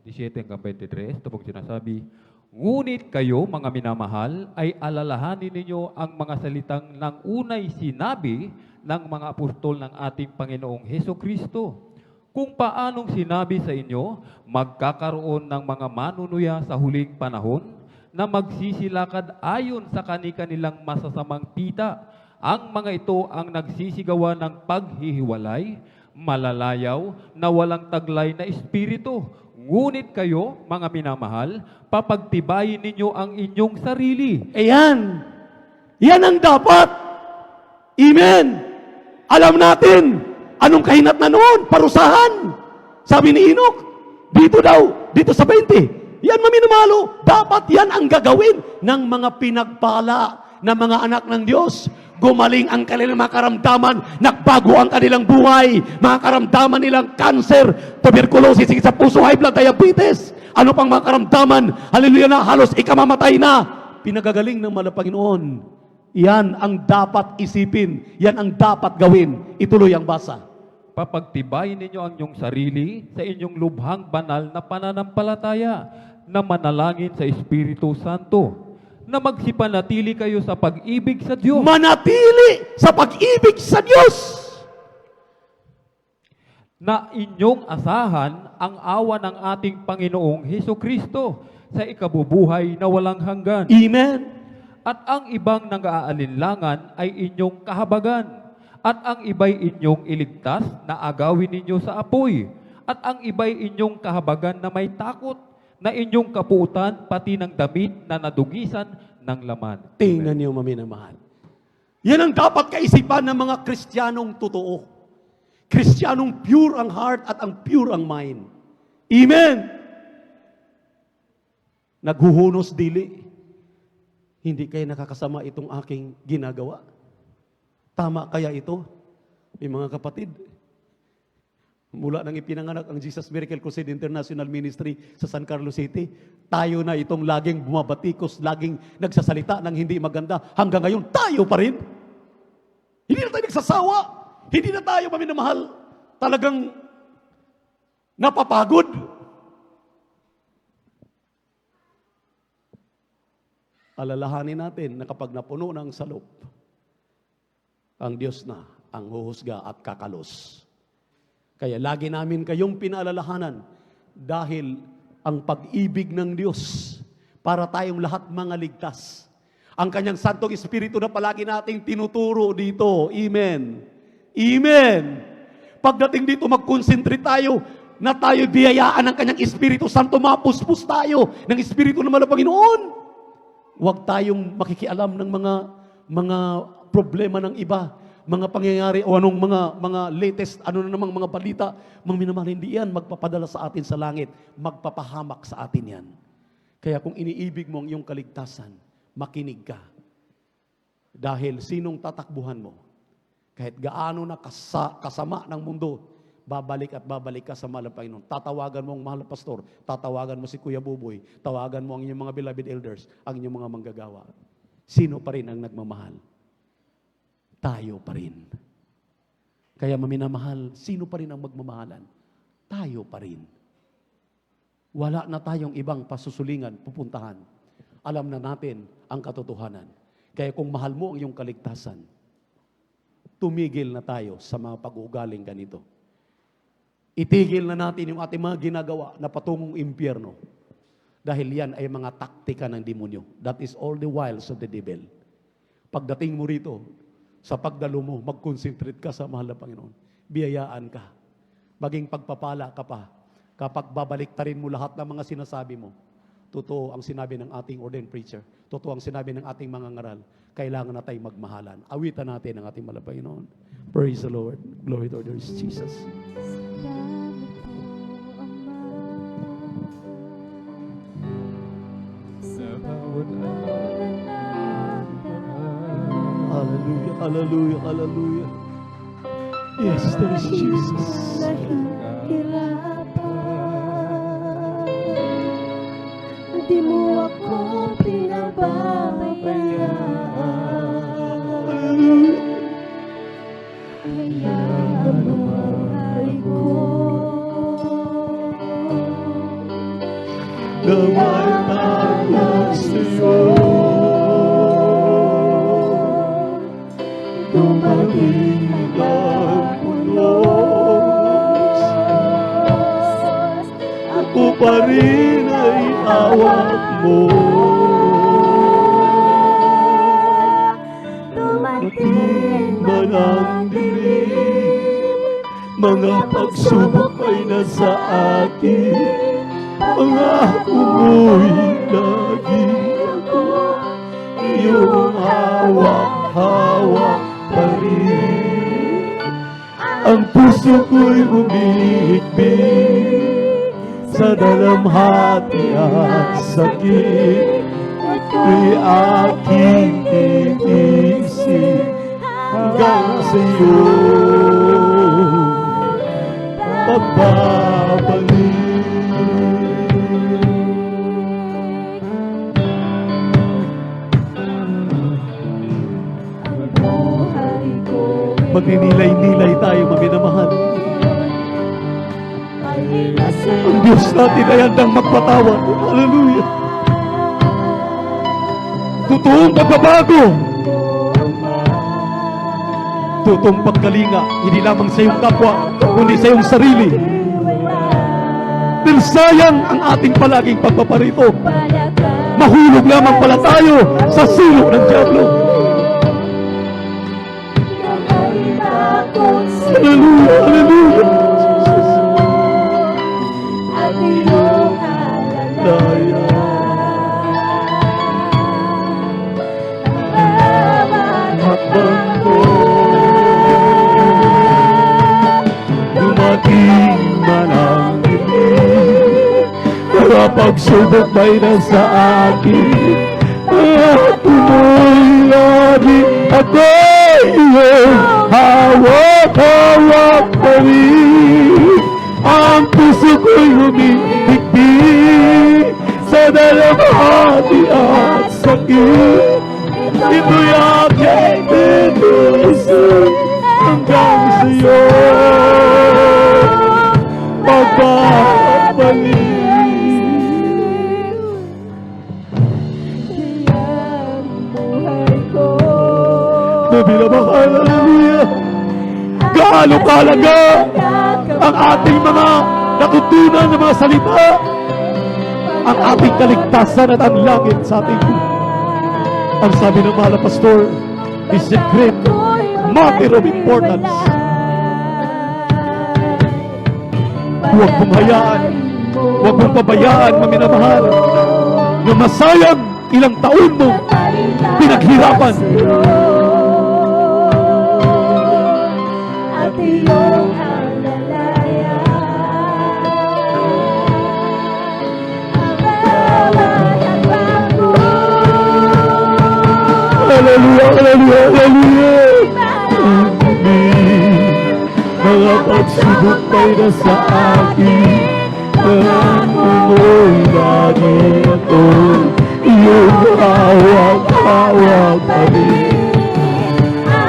17 hanggang 23, ito pong sinasabi, ngunit kayo, mga minamahal, ay alalahanin ninyo ang mga salitang nang unay sinabi ng mga apostol ng ating Panginoong Hesukristo. Kung paanong sinabi sa inyo, magkakaroon ng mga manunuya sa huling panahon na magsisilakad ayon sa kani-kanilang masasamang pita. Ang mga ito ang nagsisigawa ng paghihiwalay, malalayaw, na walang taglay na espiritu. Ngunit kayo, mga minamahal, papagtibayin ninyo ang inyong sarili. Ayan. Yan ang dapat. Amen. Alam natin, anong kahinat na noon? Parusahan. Sabi ni Enoch, dito daw, dito sa 20. Yan, maminamalo. Dapat yan ang gagawin ng mga pinagpala na mga anak ng Diyos. Gumaling ang kanilang mga karamdaman, nagbago ang kanilang buhay, mga karamdaman nilang cancer, tuberculosis, sakit sa puso, high blood, diabetes. Ano pang mga karamdaman? Hallelujah na, halos ikamamatay na. Pinagagaling ng mahal na Panginoon. Yan ang dapat isipin. Yan ang dapat gawin. Ituloy ang basa. Papagtibayin ninyo ang inyong sarili sa inyong lubhang banal na pananampalataya na manalangin sa Espiritu Santo, na magsipanatili kayo sa pag-ibig sa Diyos. Manatili sa pag-ibig sa Diyos. Na inyong asahan ang awa ng ating Panginoong Hesukristo sa ikabubuhay na walang hanggan. Amen. At ang ibang nang-aalinlangan ay inyong kahabagan. At ang iba'y inyong iligtas na agawin ninyo sa apoy. At ang iba'y inyong kahabagan na may takot, na inyong kapuutan pati ng damit na nadugisan ng laman. Tingnan niyo, maminamahal. Yan ang dapat kaisipan ng mga Kristiyanong totoo. Kristiyanong pure ang heart at ang pure ang mind. Amen. Naghuhunos dili. Hindi kayo nakakasama itong aking ginagawa. Tama kaya ito? May mga kapatid, mula nang ipinanganak ang Jesus Miracle Crusade International Ministry sa San Carlos City, tayo na itong laging bumabatikos, laging nagsasalita ng hindi maganda. Hanggang ngayon, tayo pa rin. Hindi na tayo nagsasawa. Hindi na tayo maminamahal. Talagang napapagod. Alalahanin natin na kapag napuno ng salop, ang Diyos na ang huhusga at kakalos. Kaya lagi namin kayong pinaalalahanan dahil ang pag-ibig ng Diyos para tayong lahat mga ligtas. Ang kanyang Santong Espiritu na palagi nating tinuturo dito. Amen. Amen. Pagdating dito, mag-concentrate tayo na tayo biyayaan ng kanyang Espiritu Santo, mapuspos tayo ng Espiritu naman ng Panginoon. Huwag tayong makikialam ng mga problema ng iba, mga pangyayari o anong mga latest, ano na namang mga balita, mga minamahal, hindi yan magpapadala sa atin sa langit, magpapahamak sa atin yan. Kaya kung iniibig mo ang iyong kaligtasan, makinig ka. Dahil sinong tatakbuhan mo? Kahit gaano na kasama ng mundo, babalik at babalik ka sa mahal ng Panginoon. Tatawagan mo ang mahal na pastor, tatawagan mo si Kuya Buboy, tawagan mo ang inyong mga beloved elders, ang inyong mga manggagawa. Sino pa rin ang nagmamahal? Tayo pa rin. Kaya maminamahal, sino pa rin ang magmamahalan? Tayo pa rin. Wala na tayong ibang pasusulingan, pupuntahan. Alam na natin ang katotohanan. Kaya kung mahal mo ang iyong kaligtasan, tumigil na tayo sa mga pag-uugaling ganito. Itigil na natin yung ating mga ginagawa na patungong impyerno. Dahil yan ay mga taktika ng demonyo. That is all the wiles of the devil. Pagdating mo rito, sa pagdalo mo, mag-concentrate ka sa mahal na Panginoon. Biyayaan ka. Maging pagpapala ka pa. Kapag babaliktarin mo lahat ng mga sinasabi mo, totoo ang sinabi ng ating ordained preacher. Totoo ang sinabi ng ating mga ngaral. Kailangan na tayong magmahalan. Awitan natin ang ating mahal na Panginoon. Praise the Lord. Glory to Lord Jesus. Hallelujah, hallelujah, hallelujah. Yes, there is Jesus. Di mo ako pinababayaan. Kaya ang buhay ko Naway tayo sa'yo. Dumating ang pulos. Ako pa rin ay awat mo. Dumating man ang dilim, mga pagsubok ay nasa akin. Pangako mo'y lagi ako, iyong hawak-hawak pa rin. Ang puso ko'y umihigpit sa dalamhati at sakit. Ito'y aking tiisip hanggang sa'yo pagbabalik. Magninilay-nilay tayo, maminamahal. Ang Diyos natin ay handang magpatawad. Hallelujah. Totoong pagbabago. Totoong pagkalinga, hindi lamang sa iyong kapwa, kundi sa iyong sarili. Dahil sayang ang ating palaging pagpaparito. Mahulog lamang pala tayo sa silong ng Diablo. Hallelujah, hallelujah. at iyong alalayan. Hakbang ko, dumating man ang dilim, mga pagsubok may nasa akin, at tuloy lagi ako iyong hawak-hawak pa rin. Ang puso ko'y humihigpit sa dalamhati at sakit. Ito'y aking tinusin hanggang sa'yo pagbabalik. Kaya ang buhay ko Nabilamahal, hallelujah. Gaano kalaga ang ating mga natutunan ng mga salita, ang ating kaligtasan at ang langit sa ating buhay. Ang sabi ng mahal na pastor, is a great matter of importance. Huwag mong hayaan, huwag mong pabayaan, maminamahal, na masayang ilang taon mo pinaghirapan. At iyong alalayan. Hallelujah, hallelujah, hallelujah. Mga pagsubok ay nasa akin, Panginoon, lagi ako iyong hawak-hawak pa rin.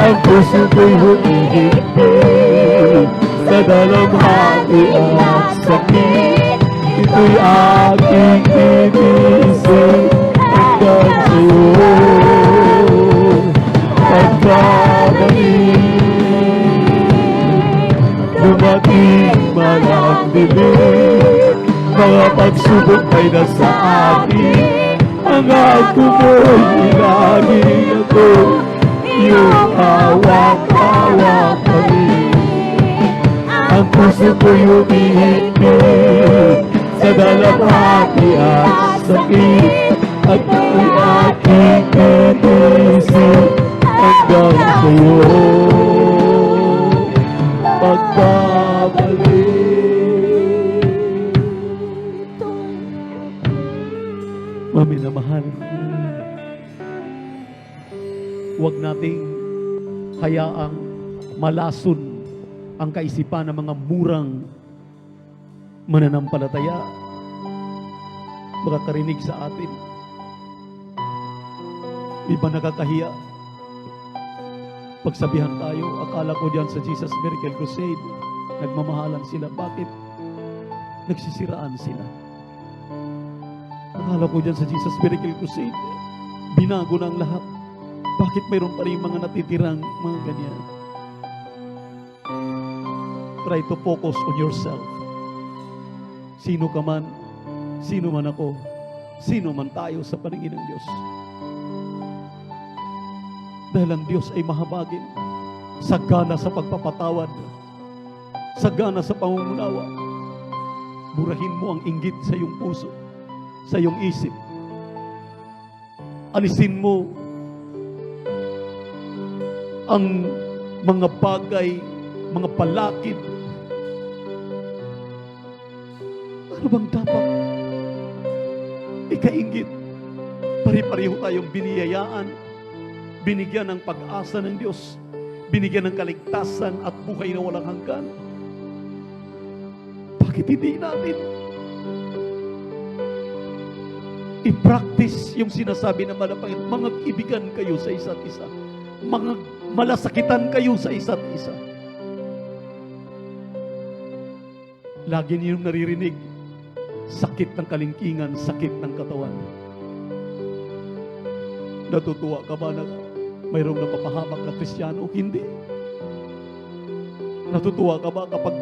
Ang puso ko'y humihigpit sa dalamhati at sakit. Ito'y aking iniisip hanggang sa'yo. Pagkabalik, dumating man ang dilim, mga pagsubok ay nasa akin. Ang ako mo'y ilagin ako, iyong hawak-hawak pa rin. Ang puso ko'y humihigpit sa dalamhati at sakit. At ang aking inisip hanggang sa'yo pagbabalik. Maminamahal, huwag nating hayaang malason ang kaisipan ng mga murang mananampalataya makakarinig sa atin. Di ba nakakahiya? Pagsabihan tayo, akala ko diyan sa Jesus Miracle Crusade, nagmamahalan sila. Bakit? Nagsisiraan sila. Akala ko diyan sa Jesus Miracle Crusade, binago na ang lahat. Bakit mayroon pa rin mga natitirang mga ganyan? Try to focus on yourself. Sino ka man, sino man ako, sino man tayo sa paningin ng Diyos. Dahil ang Diyos ay mahabagin, sagana sa pagpapatawad, sagana sa pangungunawa. Burahin mo ang inggit sa iyong puso, sa iyong isip. Alisin mo ang mga bagay, mga palakid. Ano bang dapat ikainggit? Pari-pareho tayong biniyayaan, binigyan ng pag-asa ng Diyos, binigyan ng kaligtasan at buhay na walang hanggan. Bakit hindi natin i-practice yung sinasabi ng Panginoon? Mag-ibigan kayo sa isa't isa, malasakitan kayo sa isa't isa. Lagi niyong naririnig, sakit ng kalingkingan, sakit ng katawan. Natutuwa ka ba na mayroong napapahamak na Kristiyano? Hindi. Natutuwa ka ba kapag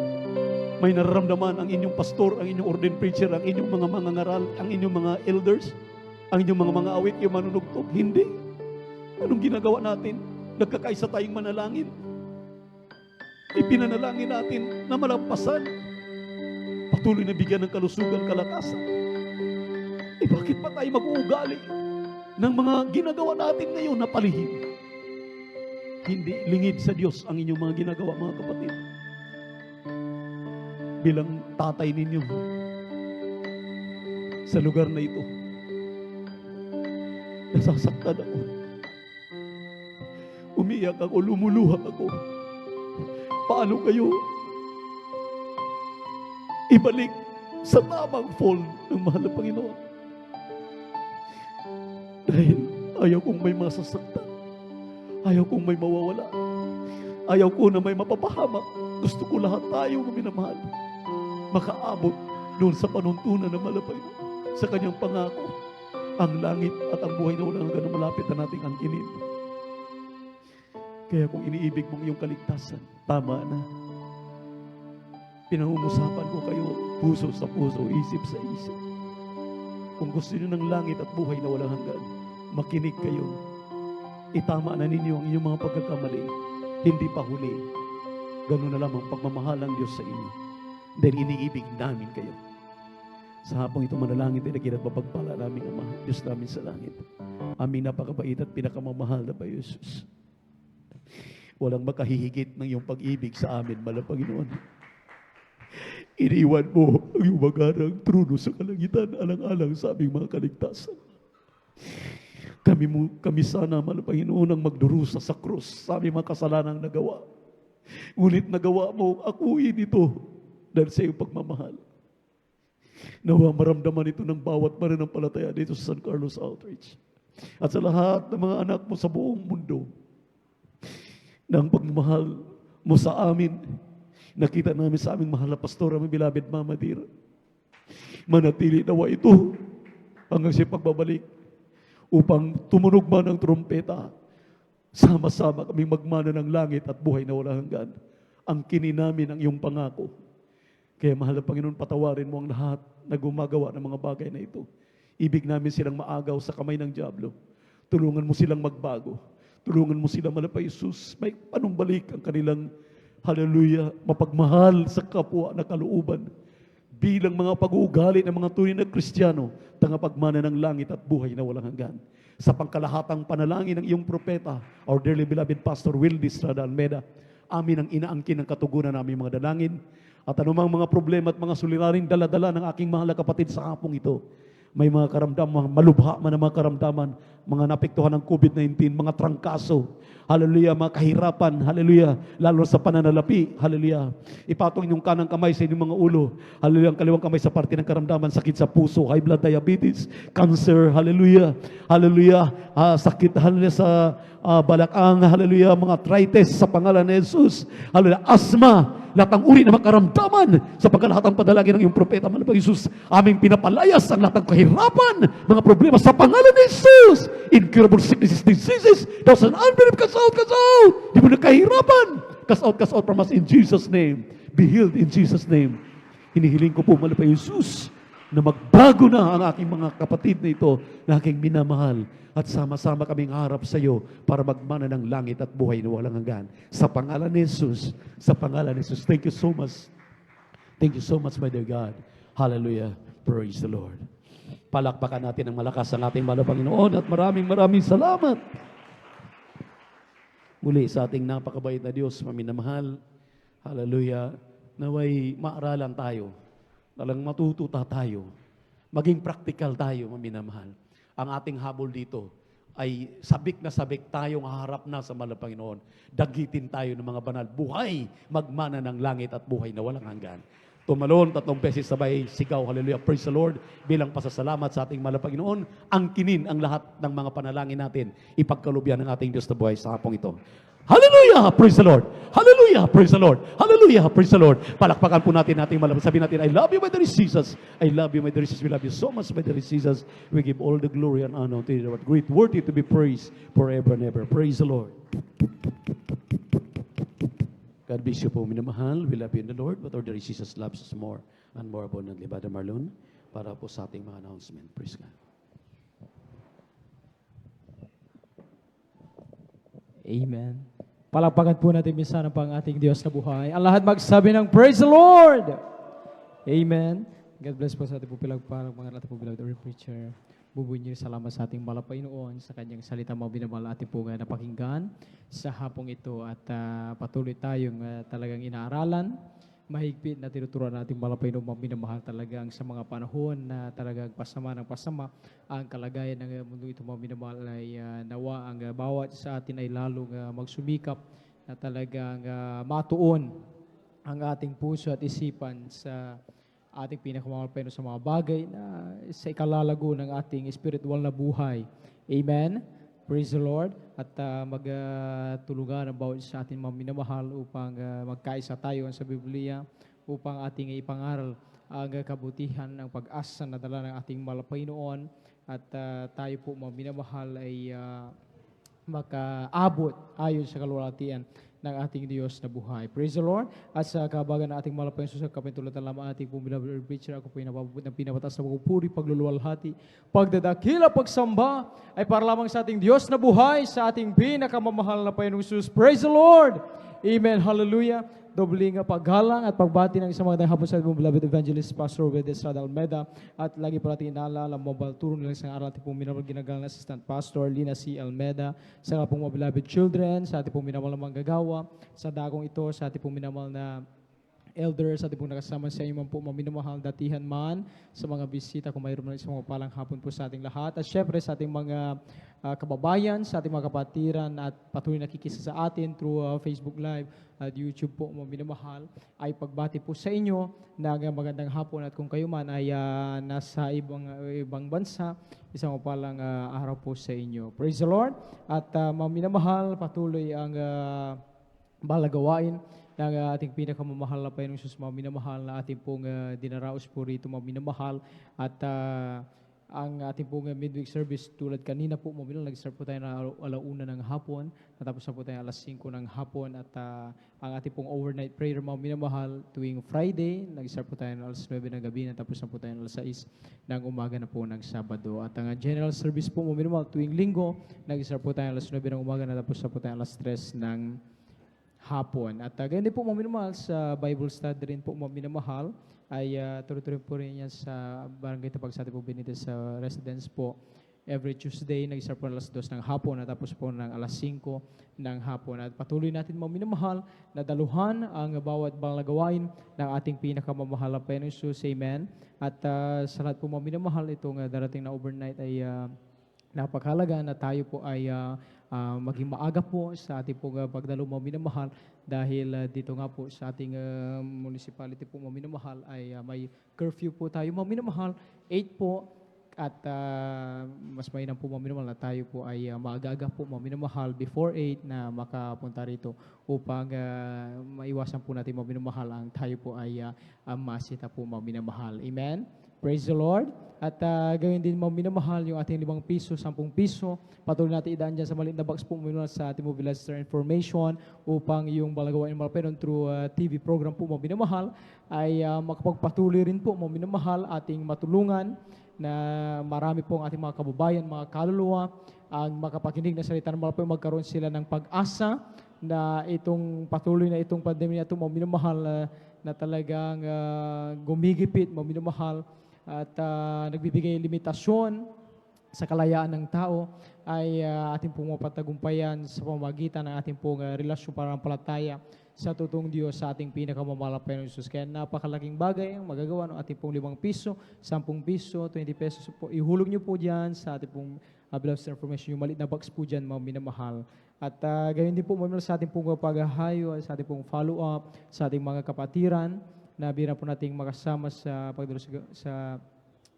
may nararamdaman ang inyong pastor, ang inyong ordained preacher, ang inyong mga mangangaral, ang inyong mga elders, ang inyong mga awit, yung manunugtog? Hindi. Anong ginagawa natin? Nagkakaisa tayong manalangin. Ipinanalangin natin na malampasan. Patuloy na bigyan ng kalusugan, kalakasan. Bakit pa tayo mag-uugali ng mga ginagawa natin ngayon na palihim? Hindi lingid sa Diyos ang inyong mga ginagawa, mga kapatid. Bilang tatay ninyo sa lugar na ito, nasasaktan ako. Umiyak ako, lumuluha ako. Paano kayo ibalik sa tamang fold ng mahal na Panginoon? Dahil ayaw kong may masasaktan, ayaw kong may mawawala, ayaw ko na may mapapahamak. Gusto ko lahat tayo minamahal makaabot doon sa panuntunan ng mahal na Panginoon, sa kanyang pangako, ang langit at ang buhay na walang hanggan na malapit na nating angkinin. Kaya kung iniibig mong iyong kaligtasan, tama na. Pinangungusapan ko kayo, puso sa puso, isip sa isip. Kung gusto niyo ng langit at buhay na walang hanggan, makinig kayo Itama na ninyo ang inyong mga pagkakamali. Hindi pa huli. Ganun na lamang pagmamahal ng Diyos sa inyo. Dahil iniibig namin kayo. Sa hapong ito manalangin tayo na kinapapagpala namin Ama, Diyos namin sa langit. Aming napakabait at pinakamamahal na Bayo Jesus. Walang makahihigit ng iyong pag-ibig sa amin, mahal na Panginoon. Iniwan mo ang iyong magarang trono sa kalangitan, alang-alang sa aming mga kaligtasan. Kami sana, mahal na Panginoon, ang magdurusa sa krus sa aming mga kasalanang nagawa. Ngunit nagawa mo, akuin ito dahil sa iyong pagmamahal. Nawa maramdaman ito ng bawat mananampalataya dito sa San Carlos Outreach. At sa lahat ng mga anak mo sa buong mundo, na ang pagmamahal mo sa amin, nakita namin sa aming mahal na pastor, aming beloved Mama Dear. Manatili nawa ito hanggang sa pagbabalik upang tumunog man ang trumpeta. Sama-sama kaming magmana ng langit at buhay na walang hanggan. Ang namin ang iyong pangako. Kaya mahal na Panginoon, patawarin mo ang lahat na gumagawa ng mga bagay na ito. Ibig namin silang maagaw sa kamay ng diablo. Tulungan mo silang magbago. Tulungan mo silang, mahal na Jesus, may panumbalik ang kanilang, hallelujah, mapagmahal sa kapwa na kalooban. Bilang mga pag-uugali ng mga tunay na Kristiyano, tangapagmana ng langit at buhay na walang hanggan. Sa pangkalahatang panalangin ng iyong propeta, our dearly beloved Pastor Wildy Estrada Almeda, amin ang inaangkin ng katugunan namin mga dalangin. At anumang mga problema at mga suliraring daladala ng aking mahal na kapatid sa hapong ito, may mga karamdaman, malubha man ang mga karamdaman, mga napektuhan ng COVID-19, mga trangkaso, hallelujah, mga kahirapan, hallelujah, lalo sa pananalapi, hallelujah. Ipatong inyong kanang kamay sa inyong mga ulo, hallelujah, ang kaliwang kamay sa parte ng karamdaman, sakit sa puso, high blood diabetes, cancer, hallelujah, hallelujah, sakit, hallelujah, sa balakang, hallelujah, mga arthritis sa pangalan ni Jesus, hallelujah, asthma, lahat ng uri ng makaramdaman sa pagkalahatang padalagin ng iyong propeta, mahal na Jesus, aming pinapalayas ang lahat ng kahirapan, mga problema sa pangalan ni Jesus. Incurable sicknesses, diseases, those and unbelief, cast out, cast out. Di mo na kahirapan. Cast out from us in Jesus' name. Be healed in Jesus' name. Hinihiling ko po, mahal na Jesus, na magbago na ang aking mga kapatid na ito na aking minamahal at sama-sama kaming harap sa iyo para magmana ng langit at buhay na walang hanggan. Sa pangalan ni Jesus, sa pangalan ni Jesus. Thank you so much. Thank you so much, my dear God. Hallelujah. Praise the Lord. Palakpakan natin ng malakas ang ating mahal na Panginoon at maraming salamat. Muli sa ating napakabait na Diyos, maminamahal. Hallelujah. Naway maaralan tayo. Talang matututa tayo. Maging practical tayo, maminamahal. Ang ating habol dito ay sabik na sabik tayong harap na sa mahal na Panginoon. Dagitin tayo ng mga banal. Buhay, magmana ng langit at buhay na walang hanggan. Tumalon, 3 beses sabay, sigaw, hallelujah, praise the Lord, bilang pasasalamat sa ating mahal na Panginoon. Angkinin ang lahat ng mga panalangin natin. Ipagkalubyan ng ating Diyos na buhay sa hapong ito. Hallelujah! Praise the Lord! Hallelujah! Praise the Lord! Hallelujah! Praise the Lord! Palakpakan po natin ating malapit. Sabihin natin, I love you, my dear Jesus. I love you, my dear Jesus. We love you so much, my dear Jesus. We give all the glory and honor to you. Great, worthy to be praised forever and ever. Praise the Lord. God bless you po, minamahal. We love you in the Lord, but our dear Jesus loves us more and more abundantly. Brother Marlon, para po sa ating mga announcement. Praise God. Amen. Palakpakan po natin minsan ang pang ating Diyos na buhay. Ang lahat magsabi ng Praise the Lord! Amen. God bless po sa ating pupilagparang mga natin pupilagparang every preacher. Bubuhin niyo salamat sa ating mahal na Panginoon sa kanyang salita mga binamahal ating po napakinggan sa hapong ito at patuloy tayong talagang inaaralan. Mahigpit na tinuturuan natin mahal na Panginoon mga binamahal talagang sa mga panahon na talagang pasama ng pasama ang kalagayan ng mundo ito mga binamahal ay nawa ang bawat sa atin ay lalong magsumikap na talagang matuon ang ating puso at isipan sa ating pinakamahal Panginoon sa mga bagay na sa ikalalago ng ating spiritual na buhay. Amen. Praise the Lord. At magtulungan ang bawat sa ating mga minamahal upang magkaisa tayo sa Biblia upang ating ipangaral ang kabutihan ng pag-asa na dala ng ating mahal na Panginoon at tayo po mga minamahal ay makaabot ayon sa kalwalatian ng ating Diyos na buhay. Praise the Lord. At sa kabagan ng ating malapayang susag kapintulatan lamang ating pong beloved preacher, ako po yung napapabot ng pinapataas na pagpupuri, pagluluwalhati, pagdadakila, pagsamba, ay para lamang sa ating Diyos na buhay, sa ating pinakamamahal na Panginoong Jesus. Praise the Lord! Amen. Hallelujah. Dobling paggalang at pagbati ng isang magandang hapon sa ating beloved evangelist, Pastor Obed Estrada Almeda. At lagi po natin inaalala ang mobile tour ng isang araw ating pong minamahal ginagalang na Assistant Pastor Lina C. Almeda. Sa pong mga beloved children, sa ating pong minamahal na manggagawa, sa dagong ito, sa ating pong minamahal na elders, ating pong nakasama sa inyo man po, maminamahal datihan man sa mga bisita, kung mayroon na isang mapalang hapon po sa ating lahat. At syempre sa ating mga kababayan, sa ating mga kapatiran at patuloy nakikisa sa atin through Facebook Live at YouTube po, maminamahal, ay pagbati po sa inyo ng magandang hapon. At kung kayo man ay nasa ibang bansa, isang mapalang araw po sa inyo. Praise the Lord. At maminamahal, patuloy ang balagawain ng ating pinakamamahal na Panginoong Jesus, maminamahal na ating pong dinaraos po rito, maminamahal. At ang ating pong midweek service tulad kanina po, nag-start po tayo na alauna ng hapon, natapos na po tayo alas 5 ng hapon. At ang ating pong overnight prayer, maminamahal, tuwing Friday, nag-start po tayo na alas 9 ng gabi, natapos na po tayo na alas 6 ng umaga na po ng Sabado. At ang general service po, maminamahal, tuwing Linggo, nag-start po tayo alas 9 ng umaga, natapos na po tayo alas 3 ng hapon. At ganyan din po, maminamahal, sa Bible study rin po, maminamahal, ay tuloy-tuloy po rin yan sa Barangay Tapagsati po Benitez sa residence po. Every Tuesday, nag-start po alas 2 ng hapon, at tapos po ng alas 5 ng hapon. At patuloy natin, maminamahal, na daluhan ang bawat balagawain ng ating pinakamamahal na Panginoong Jesus. Amen. At sa lahat po, maminamahal, itong darating na overnight ay napakahalaga na tayo po ay maging maaga po sa ating pong pagdalo, maminamahal, dahil dito nga po sa ating municipality po, maminamahal, ay may curfew po tayo, maminamahal, 8 po. At mas mainam po, maminamahal, na tayo po ay maaga-aga po, maminamahal, before 8 na makapunta rito upang maiwasan po natin, maminamahal, ang tayo po ay masita po, maminamahal. Amen. Praise the Lord. At gawin din, maminamahal, yung ating 5 piso, 10 piso. Patuloy natin idaan dyan sa maliit na box po, maminamahal, sa ating mobilizer information upang yung balagawain ng Malapenon through TV program po, maminamahal, ay makapagpatuloy rin po, maminamahal, ating matulungan na marami po ang ating mga kababayan, mga kaluluwa, ang makapakinig na salita ng Malapenon, magkaroon sila ng pag-asa na itong patuloy na itong pandemya na ito, maminamahal, na talagang gumigipit, maminamahal, at nagbibigay limitasyon sa kalayaan ng tao, ay ating pong mapatagumpayan sa pamagitan ng ating pong relasyon pananampalataya sa totoong Diyos, sa ating pinakamamahal na Panginoong Jesus. Kaya napakalaking bagay ang magagawa ng ating pong 5 piso, 10 piso, 20 pesos po. Ihulog nyo po dyan sa ating pong beloved information, yung maliit na box po dyan, mga minamahal. At gayon din po, sa ating pong paghahayo, sa ating pong follow-up, sa ating mga kapatiran, na bira po nating makasama sa pagdalo sa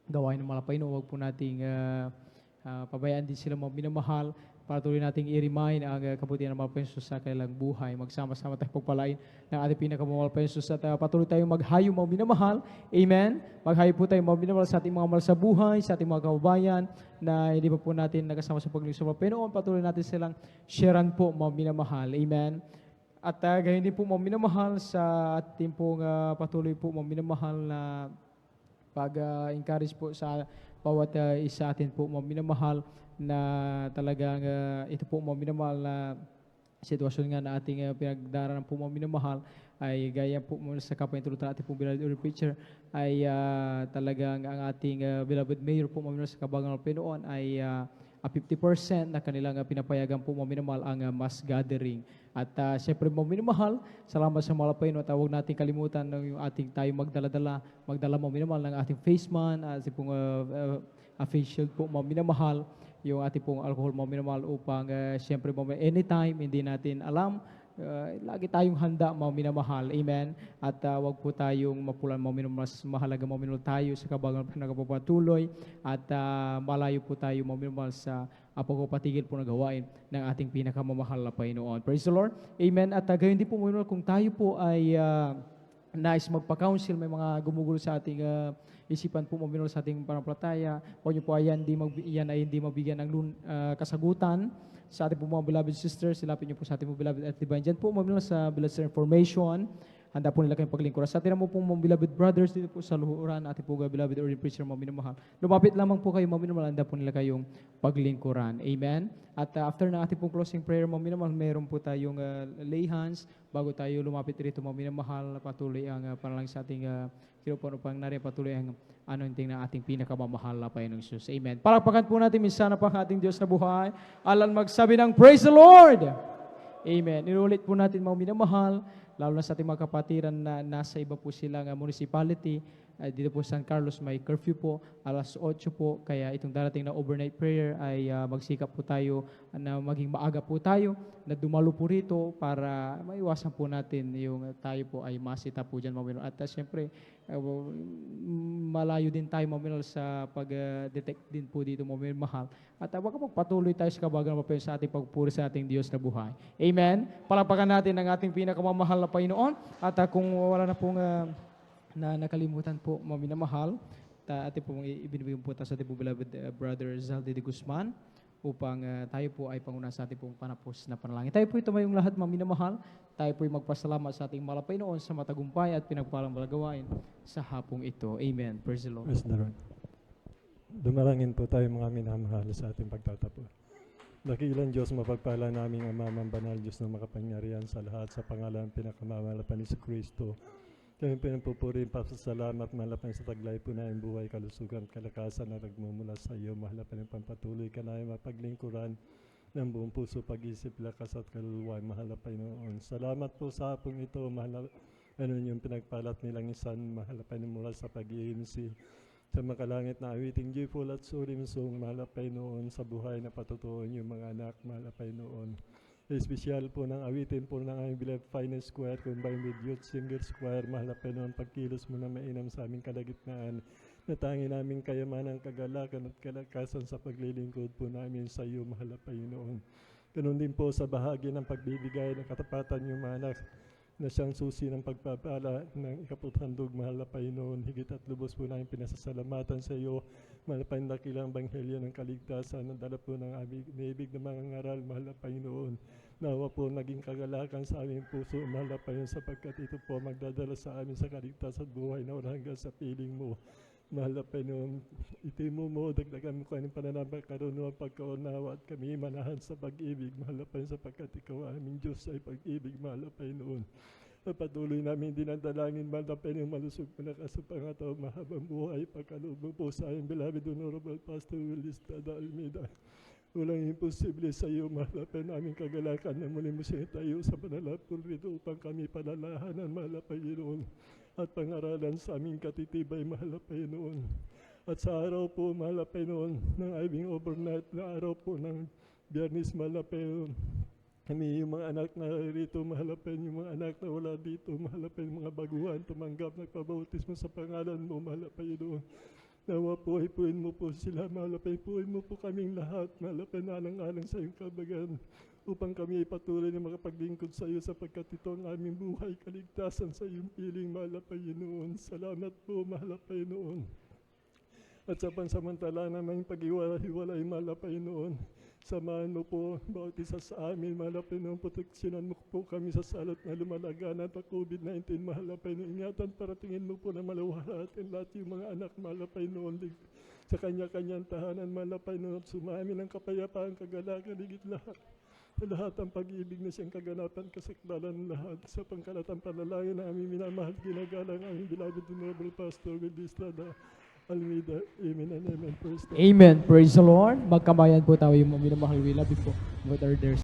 gawain ng mga Panginoon. Huwag po nating pabayaan din sila, mga minamahal. Patuloy nating i-remind ang kabutihan ng mga Panginoon sa kanilang buhay. Magsama-sama tayo pagpalain ng ating pinakamamahal Panginoon. At patuloy tayong maghayo, mga minamahal. Amen. Maghayo po tayo, mga minamahal, sa ating mga mahal sa buhay, sa ating mga kababayan na hindi pa po natin nagkasama sa paglingkod sa mga Panginoon. Patuloy natin silang sharean po, mga minamahal. Amen. At gayon din po, mga minamahal, sa ating pong patuloy po, mga minamahal, na pag-encourage po sa bawat isa atin po, mga minamahal, na talagang ito po, mga minamahal, na sitwasyon nga na ating pinagdaraanan po, mga minamahal, ay gaya po sa kapahintulutan ating pong beloved preacher, ay talagang ang ating beloved mayor po, mga minamahal, sa Kabagan ng Pinoon, ay 50% na kanilang pinapayagan po, mga minamahal, ang mass gathering. At siyempre, mga minamahal, salamat sa mga Panginoon. Huwag natin kalimutan ng yung ating tayo magdala, mga minamahal, ng ating face man, ating pong face shield po, mga minamahal, yung ating pong alcohol, mga minamahal, upang siyempre, anytime, hindi natin alam, lagi tayong handa, mga minamahal. Amen. At wag po tayong mapulan, mga minamahal. Mas mahalaga, mga minamahal, tayo sa kabagan na nagpapatuloy, at malayo po tayo, mga minamahal, sa pagpapatigil po na gawain ng ating pinakamamahal na Panginoon. Praise the Lord. Amen. At gayon din po, mga minamahal, kung tayo po ay nais magpa-counsel, may mga gumugulo sa ating isipan po, maminol sa ating pananampalataya, huwag niyo po yan ay hindi mabigyan ng kasagutan sa ating po mga beloved sisters, silapin niyo po sa ating po beloved at divine. Diyan po maminol sa beloved information, handa po nila kayong paglingkuran. Sa atin naman po mga beloved brothers dito po sa luhuran, ating po beloved ordained preacher, mga minamahal. Lumapit lamang po kayo, mga minamahal, handa po nila kayong paglingkuran. Amen? At after na ating pong closing prayer, mga minamahal, mayroon po tayong lay hands bago tayo lumapit rito, mga minamahal, patuloy ang panalangin sa ating kinupuan upang nariyan patuloy ang anointing ng ating pinakamamahal na Panginoong Jesus. Amen. Palakpakan po natin minsan na pang ating Diyos na buhay. Alan magsabi ng Praise the Lord! Amen. Inulit po natin mga minamahal, lalo na sa ating mga kapatiran na nasa iba po silang municipality. Dito po sa San Carlos may curfew po, alas 8 po. Kaya itong darating na overnight prayer ay magsikap po tayo na maging maaga po tayo, na dumalo po rito para maiwasan po natin yung tayo po ay masita po dyan, Maminol. At siyempre, malayo din tayo, Maminol, sa pag-detect din po dito, Maminol, mahal. At baka magpatuloy tayo sa kabagan mapayon sa ating pagpuri sa ating Diyos na buhay. Amen? Palakpakan natin ang ating pinakamamahal na Panginoon. At kung wala na pong na nakalimutan po, mga minamahal, ating po ibinibigyan po tayo sa ating po beloved brother Zaldi de Guzman upang tayo po ay panguna sa ating pong panapos na panalangin. Tayo po ito mayong lahat, mga minamahal. Tayo po ay magpasalamat sa ating malapay noon sa matagumpay at pinagpalang malagawain sa hapong ito. Amen. Praise the Lord. Praise the Lord. Dumarangin po tayo mga minamahal sa ating pagtatapo. Dakilang Diyos, mapagpala naming Ama, Banal Diyos na makapangyarihan sa lahat, sa pangalan pinakamamalapan ni Kristo. Kami pinagpupuri, pasasalamat, malapan sa taglay po na ang buhay, kalusugan, kalakasan na nagmumula sa iyo. Mahalapan ang pampatuloy ka na mapaglingkuran ng buong puso, pag-isip, lakas at kaluluwa. Mahalapan noon. Salamat po sa hapong ito. Ano yung pinagpalat nilang isan. Mahalapan mula sa pag-iimsi. Sa makalangit na awiting joyful at surim song. Mahalapan noon sa buhay na patutuon yung mga anak. Mahalapan noon. Espesyal po ng awitin po ng aming beloved Finest Choir combined with Youth Singers Choir. Mahalapan noon pagkilos mo na mainam sa aming kalagitnaan. Natangi namin kayamanang kagalakan at kalakasan sa paglilingkod po namin sa iyo. Mahalapan noon. Ganun din po sa bahagi ng pagbibigay ng katapatan yung mga anak na siyang susi ng pagpapala ng ikaputhandog. Mahalapan noon. Higit at lubos po namin pinasasalamatan sa iyo. Mahalapan dakilang banghelyo ng kaligtasan na dala po ng aming naibig na mga ngaral. Mahalapan noon. Nawa po naging kagalakan sa aming puso. Mahalapan yun sapagkat ito po magdadala sa amin sa kaligtasan at buhay na hanggang sa piling mo. Mahalapan noon. Itimo mo, dagdagan mo kanyang pananambang karunungan, pagkaunawa at kami manahan sa pag-ibig. Mahalapan sapagkat ikaw aming Diyos ay pag-ibig. Mahalapan noon. Patuloy namin dinadalangin, malapay ng malusog mo na kasapangataw, mahabang buhay, pagkaloob mo po sa aming beloved Honorable Pastor Willis Tada Almeida. Walang imposible sa iyo, mahalapay namin kagalakan na muli mo siya tayo sa panalapon rito upang kami palalahanan, mahalapay noon. At pangaralan sa aming katitibay, mahalapay noon. At sa araw po, mahalapay noon, ng aming overnight na araw po ng Biyernes, mahalapay noon. Kami yung mga anak na rito, mahalapin yung mga anak na wala dito, mahalapin yung mga baguhan, tumanggap, nagpabautismo sa pangalan mo, mahalapin doon. Nawa po, ipuin mo po sila, mahalapin, ipuin mo po kaming lahat, mahalapin alang-alang sa iyong kabagan, upang kami patuloy na makapaglingkod sa iyo sapagkat ito ang aming buhay, kaligtasan sa iyong piling, mahalapin noon. Salamat po, mahalapin noon. At sa pansamantala namang pag-iwalay, mahalapin noon. Samahan mo po, bawat isa sa amin, mahalapin noon, proteksyonan mo po kami sa salat na lumalaganat at COVID-19, mahalapin noon, ingatan, paratingin mo po na malawahatin lahat yung mga anak, mahalapin noon, sa kanya-kanyang tahanan, mahalapin noon, sumami ng kapayapaan, kagalakan, higit lahat. Sa lahat ang pag-ibig na siyang kaganapan, kasaklalan lahat, sa pangkalatang panalangin na aming minamahal, ginagalang ang beloved Honorable Pastor Willie Estrada Almeida. Amen and amen. Praise the Lord. Amen. Praise the Lord. Magkamayan po tayo yung mga minamahal. We love you po. What are there?